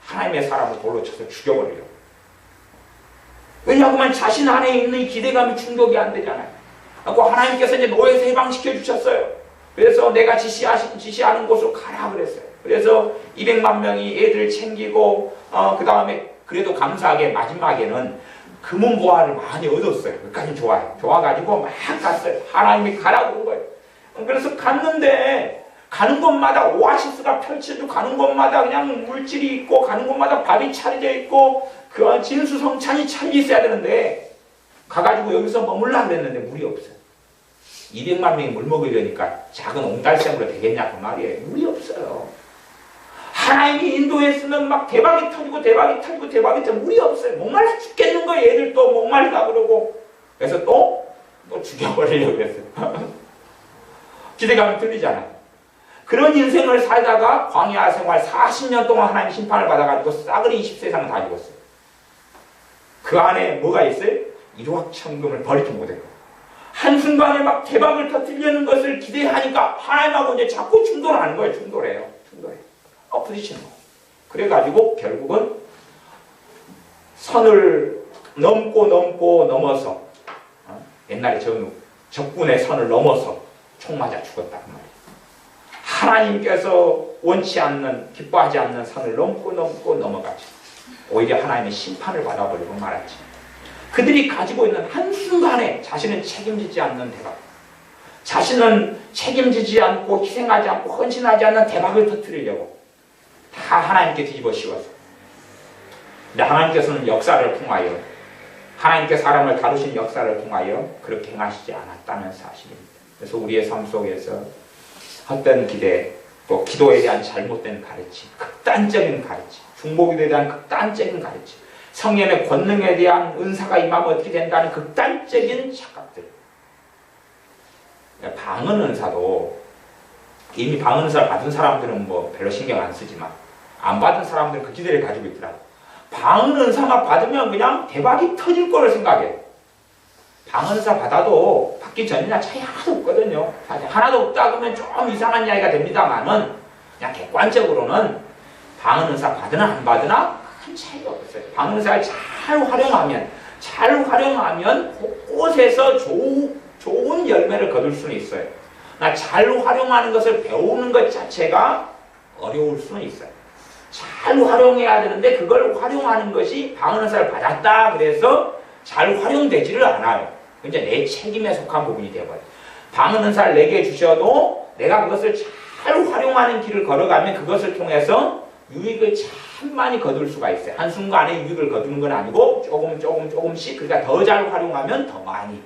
하나님의 사람을 돌로 쳐서 죽여버려요. 왜냐하면 자신 안에 있는 이 기대감이 충족이 안 되잖아요. 그리고 하나님께서 이제 노예에서 해방시켜 주셨어요. 그래서 내가 지시하는 곳으로 가라 그랬어요. 그래서 200만 명이 애들 챙기고 그 다음에 그래도 감사하게 마지막에는 금은보화를 많이 얻었어요. 그까지 좋아요. 좋아가지고 막 갔어요. 하나님이 가라고 그런 거예요. 그래서 갔는데 가는 곳마다 오아시스가 펼쳐지고 가는 곳마다 그냥 물질이 있고 가는 곳마다 밥이 차려져 있고 그 진수성찬이 차려져 있어야 되는데 가가지고 여기서 머물라 그랬는데 물이 없어요. 200만 명이 물 먹으려니까 작은 옹달샘으로 되겠냐 그 말이에요. 물이 없어요. 하나님이 인도했으면 막 대박이 터지고 물이 없어요. 목말라 죽겠는 거예요. 애들 또 목말라 그러고 그래서 또 죽여버리려고 했어요. 기대감이 들리잖아요. 그런 인생을 살다가 광야 생활 40년 동안 하나님 심판을 받아가지고 싸그리 20세상 다 죽었어요. 그 안에 뭐가 있어요? 일확천금을 버리지 못했고 한순간에 막 대박을 터뜨리려는 것을 기대하니까 하나님하고 이제 자꾸 충돌하는 거예요. 충돌해요. 부딪히는 거예요. 그래가지고 결국은 선을 넘어서 옛날에 적군의 선을 넘어서 총 맞아 죽었다 그 말이에요. 하나님께서 원치 않는 기뻐하지 않는 선을 넘고 넘어가죠. 오히려 하나님의 심판을 받아버리고 말았지. 그들이 가지고 있는 한순간에 자신은 책임지지 않는 대박, 자신은 책임지지 않고 희생하지 않고 헌신하지 않는 대박을 터뜨리려고 다 하나님께 뒤집어 씌워서 근데 하나님께서는 역사를 통하여 하나님께 사람을 다루신 역사를 통하여 그렇게 행하시지 않았다는 사실입니다. 그래서 우리의 삶 속에서 헛된 기대, 또 기도에 대한 잘못된 가르침, 극단적인 가르침, 중보기도에 대한 극단적인 가르침, 성령의 권능에 대한 은사가 임하면 어떻게 된다는 극단적인 착각들. 방언 은사도 이미 방언 은사를 받은 사람들은 뭐 별로 신경 안 쓰지만 안 받은 사람들은 그 기대를 가지고 있더라고. 방언 은사만 받으면 그냥 대박이 터질 거를 생각해. 방언 은사 받아도 받기 전이나 차이 하나도 없거든요. 하나도 없다 그러면 좀 이상한 이야기가 됩니다만은 그냥 객관적으로는 방언 은사 받으나 안 받으나 큰 차이가 없어요. 방언 은사를 잘 활용하면 곳곳에서 좋은 열매를 거둘 수는 있어요. 잘 활용하는 것을 배우는 것 자체가 어려울 수는 있어요. 잘 활용해야 되는데 그걸 활용하는 것이 방언 은사를 받았다 그래서 잘 활용되지를 않아요. 이제 내 책임에 속한 부분이 되어버려요. 방언 은사를 내게 주셔도 내가 그것을 잘 활용하는 길을 걸어가면 그것을 통해서 유익을 참 많이 거둘 수가 있어요. 한순간에 유익을 거두는 건 아니고 조금씩 그러니까 더 잘 활용하면 더 많이.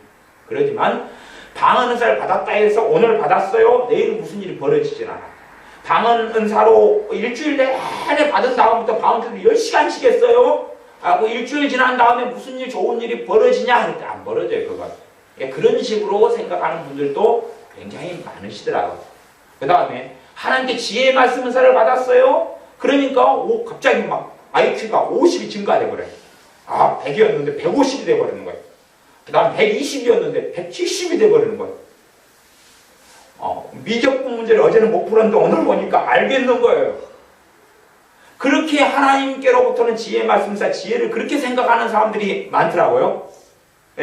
그러지만 방언 은사를 받았다 해서 오늘 받았어요. 내일 무슨 일이 벌어지진 않아요. 방언 은사로 일주일 내내 받은 다음부터 방언 은사를 10시간씩 했어요. 그 일주일 지난 다음에 무슨 일 좋은 일이 벌어지냐 하니까 안 벌어져요. 그건. 그런 식으로 생각하는 분들도 굉장히 많으시더라고요. 그 다음에 하나님께 지혜의 말씀 은사를 받았어요. 그러니까 갑자기 막 IQ가 50이 증가돼 버려요. 100이었는데 150이 돼 버리는 거예요. 그 다음 120이었는데 170이 돼 버리는 거예요. 미적분 문제를 어제는 못 풀었는데 오늘 보니까 알겠는 거예요. 그렇게 하나님께로부터는 지혜의 말씀사 지혜를 그렇게 생각하는 사람들이 많더라고요.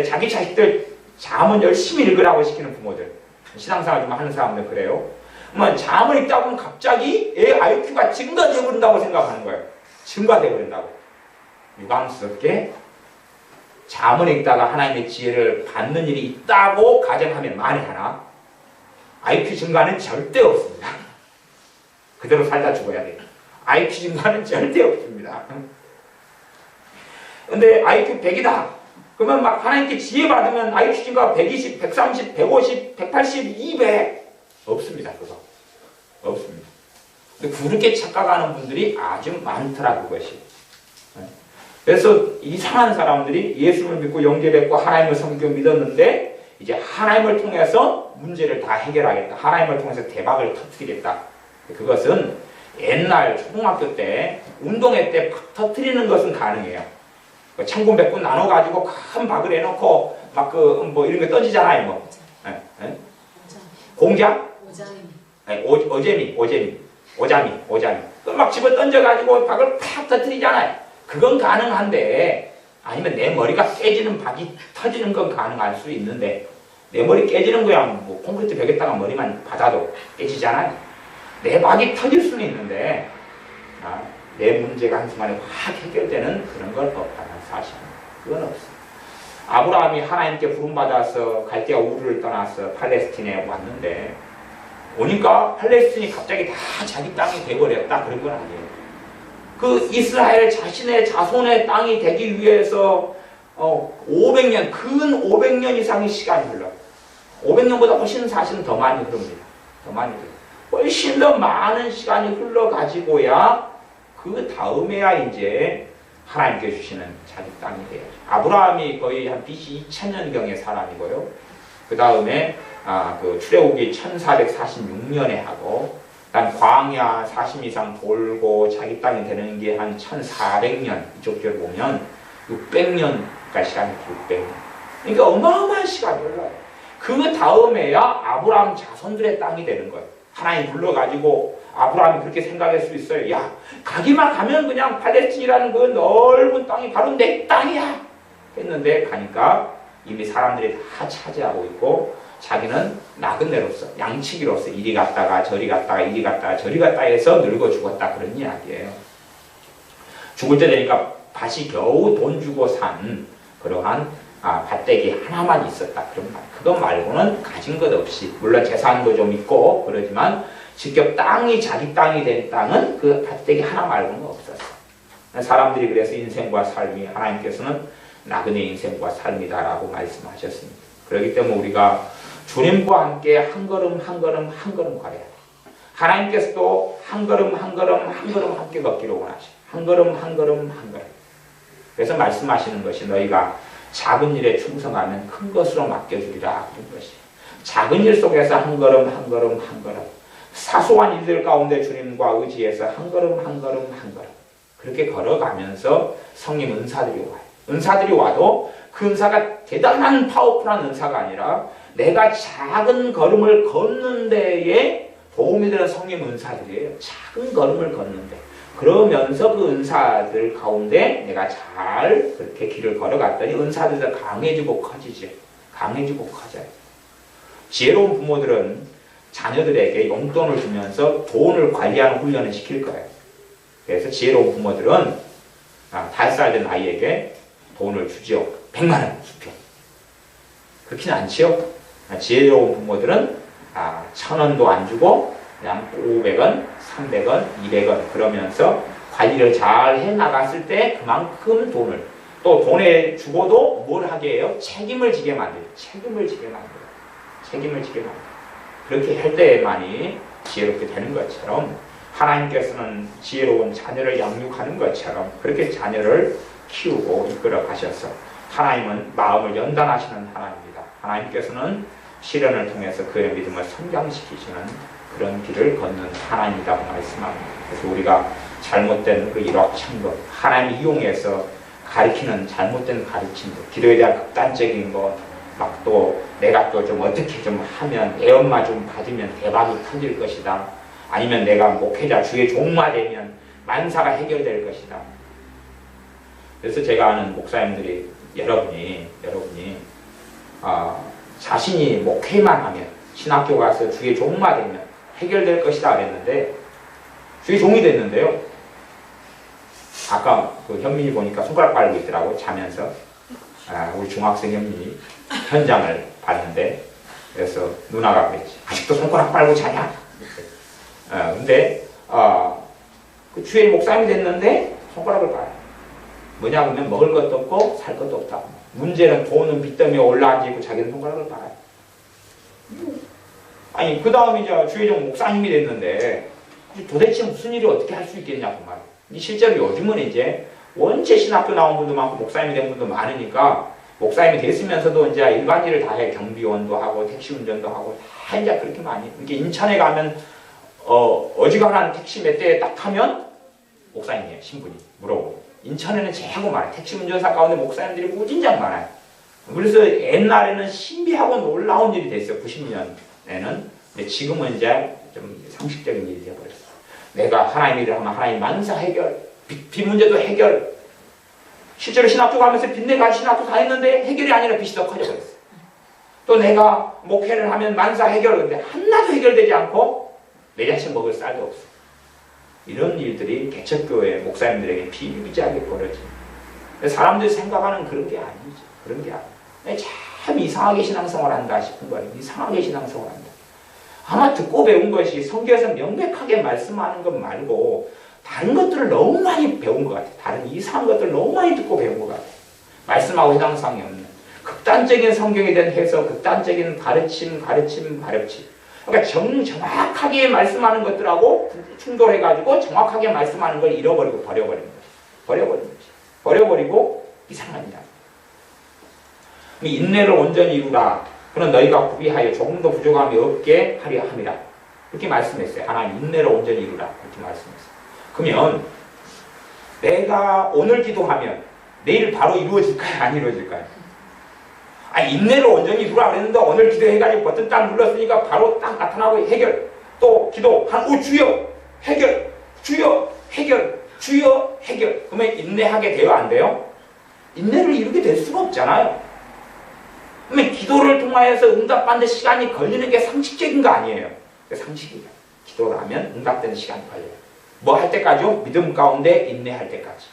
자기 자식들 잠은 열심히 읽으라고 시키는 부모들, 신앙생활 좀 하는 사람들 그래요. 잠을 읽다 보면 갑자기 애 IQ가 증가되어 버린다고 생각하는 거예요. 증가되어 버린다고. 유감스럽게 잠을 읽다가 하나님의 지혜를 받는 일이 있다고 가정하면 만에 하나 IQ 증가는 절대 없습니다. 그대로 살다 죽어야 돼요. IQ 증가는 절대 없습니다. 근데 IQ 100이다. 그러면 막 하나님께 지혜 받으면 IQ 증가 120, 130, 150, 180, 200 없습니다. 그거 없습니다. 근데 그렇게 착각하는 분들이 아주 많더라 그것이. 그래서 이상한 사람들이 예수를 믿고 영접했고 하나님을 섬기고 믿었는데 이제 하나님을 통해서 문제를 다 해결하겠다. 하나님을 통해서 대박을 터뜨리겠다. 그것은 옛날 초등학교 때 운동회 때 터뜨리는 것은 가능해요. 천군 백군 나눠가지고 큰 박을 해놓고 막 이런 거 던지잖아요. 뭐. 공작? 오자미. 그걸 막 집어 던져가지고 박을 팍 터뜨리잖아요. 그건 가능한데 아니면 내 머리가 깨지는 박이 터지는 건 가능할 수 있는데 내 머리 깨지는 거야 뭐 콘크리트 벽에다가 머리만 받아도 깨지잖아요. 내 박이 터질 수는 있는데 내 문제가 한순간에 확 해결되는 그런 건 없다는 사실입니다. 그건 없어요. 아브라함이 하나님께 부름받아서 갈대아 우르를 떠나서 팔레스틴에 왔는데 오니까 팔레스틴이 갑자기 다 자기 땅이 돼버렸다 그런 건 아니에요. 그 이스라엘 자신의 자손의 땅이 되기 위해서 500년, 근 500년 이상의 시간이 흘러. 500년보다 훨씬 사실은 더 많이 흐릅니다. 더 많이 흘러. 훨씬 더 많은 시간이 흘러가지고야 그 다음에야 이제 하나님께 주시는 자기 땅이 돼야죠. 아브라함이 거의 한 BC 2000년경의 사람이고요. 그 다음에 그 출애굽이 1446년에 하고 그다음 광야 40 이상 돌고 자기 땅이 되는 게 한 1400년 이쪽저쪽 보면 600년까지 시간이 600년. 그러니까 어마어마한 시간이 흘러요. 그 다음에야 아브라함 자손들의 땅이 되는 거예요. 하나님 불러가지고 아브라함이 그렇게 생각할 수 있어요. 야, 가기만 가면 그냥 팔레스틴이라는 그 넓은 땅이 바로 내 땅이야 했는데 가니까 이미 사람들이 다 차지하고 있고 자기는 나그네로서 양치기로서 이리 갔다가 저리 갔다가 이리 갔다가 저리 갔다 해서 늙어 죽었다 그런 이야기예요. 죽을 때 되니까 밭이 겨우 돈 주고 산 그러한 밭대기 하나만 있었다 그런 말. 그것 말고는 가진 것 없이 물론 재산도 좀 있고 그러지만 직접 땅이 자기 땅이 된 땅은 그 밭대기 하나 말고는 없었어. 사람들이 그래서 인생과 삶이 하나님께서는 나그네 인생과 삶이다라고 말씀하셨습니다. 그렇기 때문에 우리가 주님과 함께 한 걸음 한 걸음 한 걸음 걸어야 돼. 하나님께서도 한 걸음 한 걸음 한 걸음 함께 걷기를 원하시고 한 걸음 한 걸음 한 걸음. 그래서 말씀하시는 것이 너희가 작은 일에 충성하면 큰 것으로 맡겨주리라 그런 것이. 작은 일 속에서 한 걸음 한 걸음 한 걸음. 사소한 일들 가운데 주님과 의지해서 한 걸음 한 걸음 한 걸음. 그렇게 걸어가면서 성령 은사들이 와요. 은사들이 와도 그 은사가 대단한 파워풀한 은사가 아니라 내가 작은 걸음을 걷는 데에 도움이 되는 성령 은사들이에요. 작은 걸음을 걷는데. 그러면서 그 은사들 가운데 내가 잘 그렇게 길을 걸어갔더니 은사들이 더 강해지고 커지죠. 강해지고 커져요. 지혜로운 부모들은 자녀들에게 용돈을 주면서 돈을 관리하는 훈련을 시킬 거예요. 그래서 지혜로운 부모들은 5살 된 아이에게 돈을 주지요. 100만 원 수표. 그렇지는 않지요. 지혜로운 부모들은 1,000원도 안 주고 그냥 500원, 300원, 200원 그러면서 관리를 잘 해나갔을 때 그만큼 돈을 또 돈에 주고도 뭘 하게 해요? 책임을 지게 만들어요. 책임을 지게 만들어요. 책임을 지게 만들어요. 그렇게 할 때만이 지혜롭게 되는 것처럼 하나님께서는 지혜로운 자녀를 양육하는 것처럼 그렇게 자녀를 키우고 이끌어 가셔서 하나님은 마음을 연단하시는 하나님입니다. 하나님께서는 시련을 통해서 그의 믿음을 성장시키시는 그런 길을 걷는 하나님이라고 말씀합니다. 그래서 우리가 잘못된 그 일확천금 하나님 이용해서 가르치는 잘못된 가르침들 기도에 대한 극단적인 것 막 또 내가 또 좀 어떻게 좀 하면 애 엄마 좀 받으면 대박이 터질 것이다. 아니면 내가 목회자 주의 종마 되면 만사가 해결될 것이다. 그래서 제가 아는 목사님들이 여러분이 자신이 목회만 하면 신학교 가서 주의 종마 되면 해결될 것이다 그랬는데 주의 종이 됐는데요. 아까 그 현민이 보니까 손가락 빨고 있더라고 자면서 우리 중학생 현민이 현장을 봤는데 그래서 누나가 그랬지. 아직도 손가락 빨고 자냐? 근데 그 주의 목사님이 됐는데 손가락을 빨아요. 뭐냐 그러면 먹을 것도 없고 살 것도 없다. 문제는 돈은 빚더미에 올라앉아있고 자기는 손가락을 빨아요. 아니 그 다음에 이제 주의종 목사님이 됐는데 도대체 무슨 일을 어떻게 할 수 있겠냐고 말이에요. 실제로 요즘은 이제 원체 신학교 나온 분도 많고 목사님이 된 분도 많으니까 목사님이 됐으면서도 이제 일반 일을 다 해. 경비원도 하고 택시 운전도 하고 다 이제 그렇게 많이. 이렇게 인천에 가면 어지간한 택시 몇 대에 딱 타면 목사님이에요. 신분이 물어보고. 인천에는 최고 많아요. 택시 운전사 가운데 목사님들이 무진장 많아요. 그래서 옛날에는 신비하고 놀라운 일이 됐어요. 90년에는. 근데 지금은 이제 좀 상식적인 일이 되어버렸어요. 내가 하나님 일을 하면 하나님 만사 해결, 빚 문제도 해결. 실제로 신학교 가면서 빚내가 신학교 다녔는데 해결이 아니라 빚이 더 커져버렸어요. 또 내가 목회를 하면 만사 해결. 근데 하나도 해결되지 않고 내 자신 먹을 쌀도 없어. 이런 일들이 개척교회 목사님들에게 비일비재하게 벌어집니다. 사람들이 생각하는 그런 게 아니죠. 그런 게 아니에요. 참 이상하게 신앙생활 한다 싶은 거예요. 이상하게 신앙생활 한다. 아마 듣고 배운 것이 성경에서 명백하게 말씀하는 것 말고 다른 것들을 너무 많이 배운 것 같아요. 다른 이상한 것들을 너무 많이 듣고 배운 것 같아요. 말씀하고 해당사항이 없는 극단적인 성경에 대한 해석, 극단적인 가르침. 그러니까 정확하게 말씀하는 것들하고 충돌해가지고 정확하게 말씀하는 걸 잃어버리고 버려버리는 거죠. 버려버리고 이상한 일. 인내를 온전히 이루라. 그는 너희가 구비하여 조금도 부족함이 없게 하려 함이라. 그렇게 말씀했어요. 하나님 인내를 온전히 이루라. 그렇게 말씀했어요. 그러면 내가 오늘 기도하면 내일 바로 이루어질까요? 안 이루어질까요? 인내를 온전히 이루라 그랬는데 오늘 기도해가지고 버튼 딱 눌렀으니까 바로 딱 나타나고 해결. 또 기도 주여 해결. 주여 해결. 주여 해결. 그러면 인내하게 돼요? 안 돼요? 인내를 이루게 될 수가 없잖아요. 그러면 기도를 통하여서 응답받는 시간이 걸리는 게 상식적인 거 아니에요? 상식이에요. 기도를 하면 응답되는 시간이 걸려요. 뭐 할 때까지요? 믿음 가운데 인내할 때까지.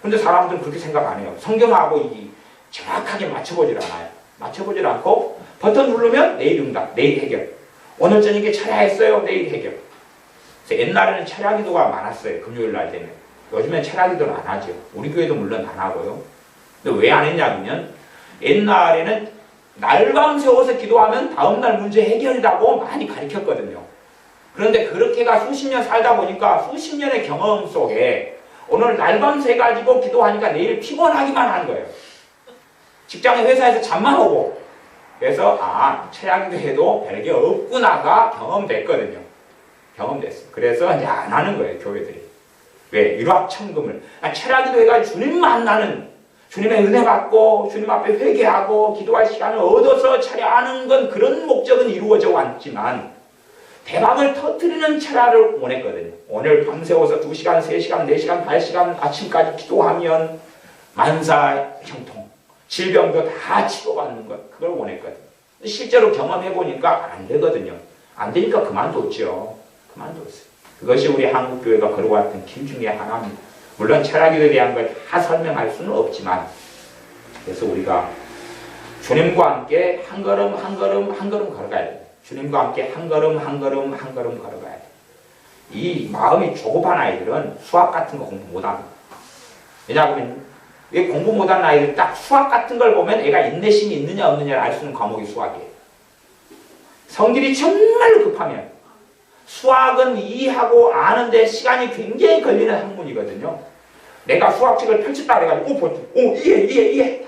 근데 사람들은 그렇게 생각 안 해요. 성경하고 이 정확하게 맞춰보질 않아요. 맞춰보질 않고 버튼 누르면 내일 응답, 내일 해결. 오늘 저녁에 철야했어요. 내일 해결. 그래서 옛날에는 철야 기도가 많았어요. 금요일 날 되면. 요즘엔 철학기도는 안 하죠. 우리 교회도 물론 안 하고요. 근데 왜 안 했냐면 옛날에는 날밤 새워서 기도하면 다음날 문제 해결이라고 많이 가르쳤거든요. 그런데 그렇게가 수십 년 살다 보니까 수십 년의 경험 속에 오늘 날밤 새가지고 기도하니까 내일 피곤하기만 하는 거예요. 직장에 회사에서 잠만 오고. 그래서 철학기도해도 별게 없구나가 경험됐거든요. 경험됐어. 그래서 이제 안 하는 거예요, 교회들이. 왜? 일확천금을. 철학기도 해가지고 주님 만나는, 주님의 은혜 받고 주님 앞에 회개하고 기도할 시간을 얻어서 차려하는 건 그런 목적은 이루어져 왔지만 대박을 터뜨리는 철학을 원했거든요. 오늘 밤새워서 2시간, 3시간, 4시간, 8시간 아침까지 기도하면 만사 형통, 질병도 다 치료받는 것, 그걸 원했거든요. 실제로 경험해보니까 안 되거든요. 안 되니까 그만뒀죠. 그만뒀어요. 그것이 우리 한국교회가 걸어왔던 길 중에 하나입니다. 물론 철학에 대한 걸 다 설명할 수는 없지만, 그래서 우리가 주님과 함께 한 걸음 한 걸음 한 걸음 걸어가야 돼요. 주님과 함께 한 걸음 한 걸음 한 걸음 걸어가야 돼요. 이 마음이 조급한 아이들은 수학 같은 거 공부 못합니다. 왜냐하면 왜 공부 못하는 아이들 딱 수학 같은 걸 보면 애가 인내심이 있느냐 없느냐를 알 수 있는 과목이 수학이에요. 성질이 정말로 급하면 수학은 이해하고 아는데 시간이 굉장히 걸리는 학문이거든요. 내가 수학책을 펼쳤다 그래가지고 이해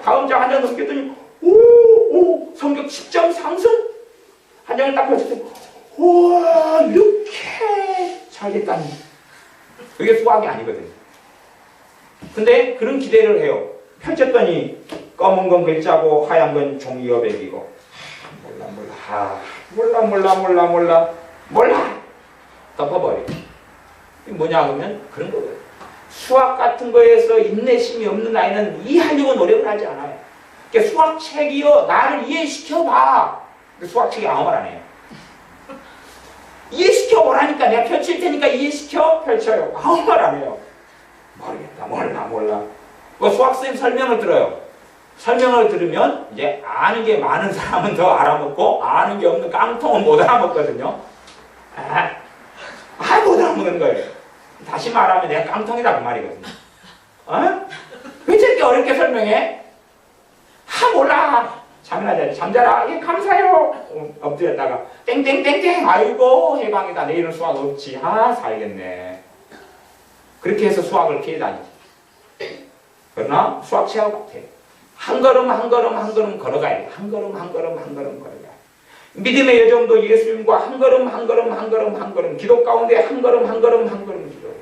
다음 장 한 장 넘겼더니 성격 10점 상승 한 장을 딱 펼쳤더니 우와 이렇게 잘 됐다니. 그게 수학이 아니거든요. 근데 그런 기대를 해요. 펼쳤더니 검은 건 글자고 하얀 건 종이 여백이고 몰라 덮어버려. 이게 뭐냐 하면 그런 거거든요. 수학 같은 거에서 인내심이 없는 아이는 이해하려고 노력을 하지 않아요. 그러니까 수학책이요 나를 이해시켜봐. 수학책이 아무 말 안 해요. 이해시켜보라니까 내가 펼칠 테니까 이해시켜 펼쳐요. 아무 말 안 해요. 모르겠다 몰라. 수학선생님 설명을 들어요. 설명을 들으면 이제 아는 게 많은 사람은 더 알아먹고 아는 게 없는 깡통은 못 알아먹거든요. 못 알아먹는 거예요. 다시 말하면 내가 깡통이다 그 말이거든요. 왜 저렇게 어렵게 설명해? 몰라. 잠자라. 예, 감사해요. 엎드렸다가 땡땡땡땡 아이고 해방이다. 내일은 수학 없지. 살겠네. 그렇게 해서 수학을 피해 다니지. 그러나 수학책하고 같아요. 한 걸음 한 걸음 한 걸음 걸어가야 돼. 한 걸음 한 걸음 한 걸음 걸어가야 돼. 믿음의 여정도 예수님과 한 걸음 한 걸음 한 걸음 한 걸음 기도 가운데 한 걸음 한 걸음 한 걸음 기도해요.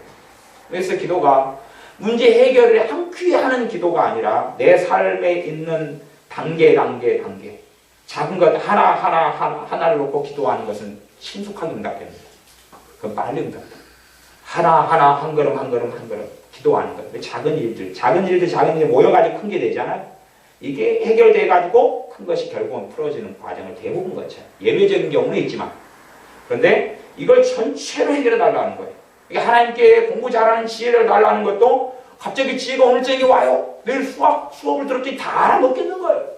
그래서 기도가 문제 해결을 한 큐에 하는 기도가 아니라 내 삶에 있는 단계 작은 것 하나를 놓고 기도하는 것은 신속하게 응답됩니다. 그건 빨리 응답됩니다. 하나 한 걸음 한 걸음 기도하는 것. 작은 일들 모여가지고 큰 게 되잖아요. 이게 해결돼가지고 큰 것이 결국은 풀어지는 과정을 대부분 거쳐요. 예외적인 경우는 있지만. 그런데 이걸 전체로 해결해 달라는 거예요. 그러니까 하나님께 공부 잘하는 지혜를 달라는 것도 갑자기 지혜가 오늘 저녁에 와요. 내일 수업을 들었더니 다 알아먹겠는 거예요.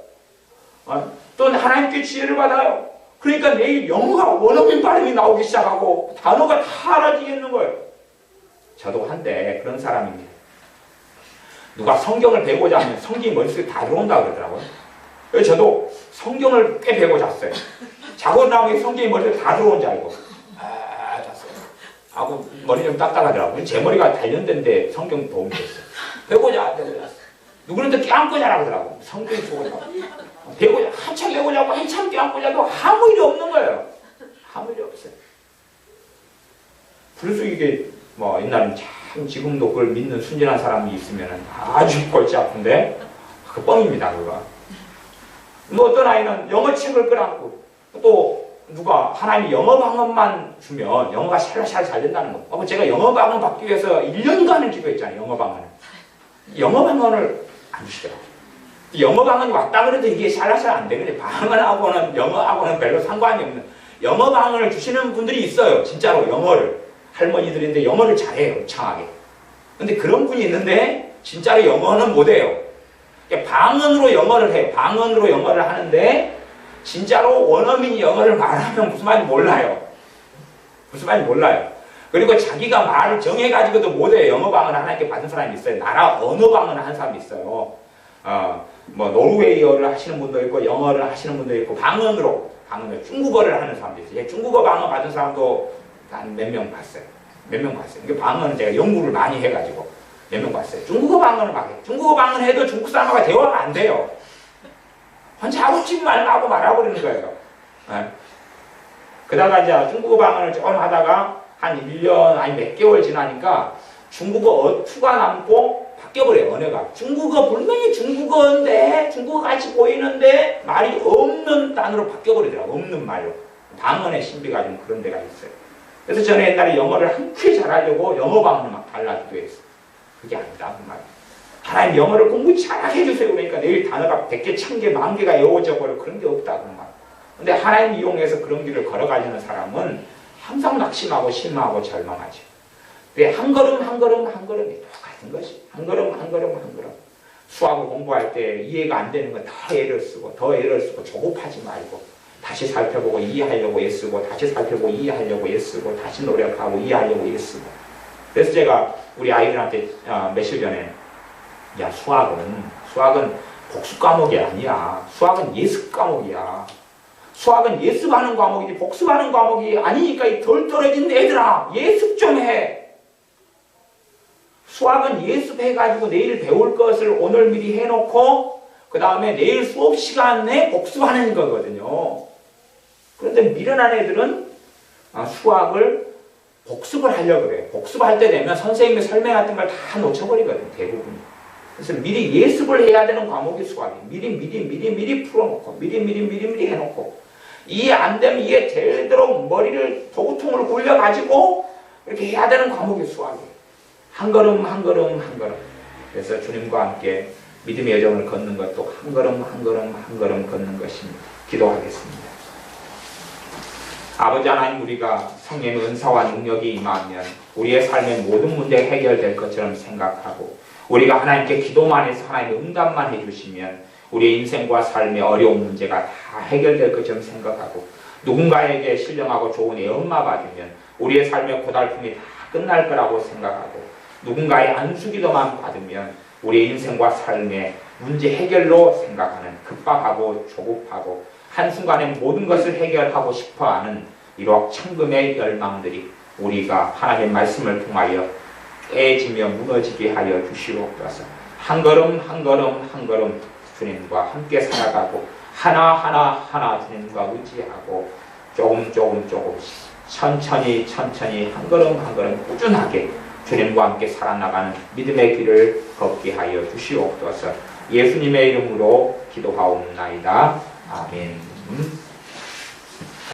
또 하나님께 지혜를 받아요. 그러니까 내일 영어가 원어민 발음이 나오기 시작하고 단어가 다 알아지겠는 거예요. 저도 한때 그런 사람입니다. 누가 성경을 배우고자 하면 성경이 머릿속에 다 들어온다고 그러더라고요. 그래서 저도 성경을 꽤 배우고 잤어요. 자고 나오면 성경이 머릿속에 다 들어온 줄 알고 잤어요. 하고 머리 좀 딱딱하더라고요. 제 머리가 단련된데 성경 도움이 됐어요. 배우고 잤어요. 누구는 또 깨안고 자라고 하더라고요. 성경이 좋으라고. 한참 배우고 자고 한참 깨안고 자도 아무 일이 없는 거예요. 아무 일이 없어요. 그래서 이게 옛날엔 참 지금도 그걸 믿는 순진한 사람이 있으면 아주 골치 아픈데 그 뻥입니다 그거. 어떤 아이는 영어책을 끌어안고 또 누가 하나님이 영어 방언만 주면 영어가 샬샬 잘 된다는 거. 제가 영어 방언 받기 위해서 1년간을 기도했잖아요. 영어 방언을 안 주시더라고요. 영어 방언이 왔다 그래도 이게 샬샬 안 되거든요. 방언하고는 영어하고는 별로 상관이 없는 영어 방언을 주시는 분들이 있어요. 진짜로 영어를. 할머니들인데 영어를 잘해요. 창하게. 근데 그런 분이 있는데 진짜로 영어는 못해요. 방언으로 영어를 해요. 방언으로 영어를 하는데 진짜로 원어민이 영어를 말하면 무슨 말인지 몰라요. 그리고 자기가 말을 정해가지고도 못해요. 영어 방언을 하나님께 받은 사람이 있어요. 나라 언어 방언을 하는 사람이 있어요. 뭐 노르웨이어를 하시는 분도 있고 영어를 하시는 분도 있고 방언으로 중국어를 하는 사람도 있어요. 중국어 방언 받은 사람도 한 몇 명 봤어요. 몇 명 봤어요. 그 방언은 제가 연구를 많이 해가지고 몇 명 봤어요. 중국어 방언을 막 해요. 중국어 방언 해도 중국 사람과 대화가 안 돼요. 혼자 하고 싶은 말만 하고 말아버리는 거예요. 그러다가 이제 중국어 방언을 좀 하다가 한 1년 아니 몇 개월 지나니까 중국어 어투가 남고 바뀌어버려요. 언어가. 중국어 분명히 중국어인데 중국어 같이 보이는데 말이 없는 단어로 바뀌어버리더라고요. 없는 말로. 방언의 신비가 좀 그런 데가 있어요. 그래서 저는 옛날에 영어를 한쾌 잘하려고 영어 방언을 막 달라기도 했어요. 그게 아니다 그 말이에요. 하나님 영어를 공부 잘하게 해주세요. 그러니까 내일 단어가 100개, 1000개, 10,000개가 외워져 버려. 그런 게 없다 그 말. 근데 하나님 이용해서 그런 길을 걸어가려는 사람은 항상 낙심하고 실망하고 절망하죠. 근데 한 걸음 한 걸음이 똑같은 것이. 한 걸음 한 걸음. 수학을 공부할 때 이해가 안 되는 건 더 애를 쓰고 조급하지 말고 다시 살펴보고 이해하려고 애쓰고 다시 살펴보고 이해하려고 애쓰고 다시 노력하고 이해하려고 애쓰고. 그래서 제가 우리 아이들한테 며칠 전에 야 수학은 복습 과목이 아니야. 수학은 예습 과목이야. 수학은 예습하는 과목이지 복습하는 과목이 아니니까 이 덜 떨어진 애들아 예습 좀 해. 수학은 예습해가지고 내일 배울 것을 오늘 미리 해놓고 그 다음에 내일 수업 시간에 복습하는 거거든요. 그런데 미련한 애들은 수학을 복습을 하려고 그래요. 복습할 때 되면 선생님이 설명했던 걸 다 놓쳐버리거든요. 대부분. 그래서 미리 예습을 해야 되는 과목이 수학이. 미리 풀어놓고 미리 해놓고 이해 안 되면 이해 되도록 머리를 도구통을 굴려가지고 이렇게 해야 되는 과목이 수학이에요. 한 걸음. 그래서 주님과 함께 믿음의 여정을 걷는 것도 한 걸음 걷는 것입니다. 기도하겠습니다. 아버지 하나님, 우리가 성령의 은사와 능력이 임하면 우리의 삶의 모든 문제가 해결될 것처럼 생각하고 우리가 하나님께 기도만 해서 하나님의 응답만 해주시면 우리의 인생과 삶의 어려운 문제가 다 해결될 것처럼 생각하고 누군가에게 신령하고 좋은 애엄마 받으면 우리의 삶의 고달픔이 다 끝날 거라고 생각하고 누군가의 안수기도만 받으면 우리의 인생과 삶의 문제 해결로 생각하는 급박하고 조급하고 한순간에 모든 것을 해결하고 싶어하는 이러한 천금의 열망들이 우리가 하나님의 말씀을 통하여 깨지며 무너지게 하여 주시옵소서. 한 걸음 주님과 함께 살아가고 하나 주님과 의지하고 조금씩 천천히 한 걸음 꾸준하게 주님과 함께 살아나가는 믿음의 길을 걷게 하여 주시옵소서. 예수님의 이름으로 기도하옵나이다. 아멘.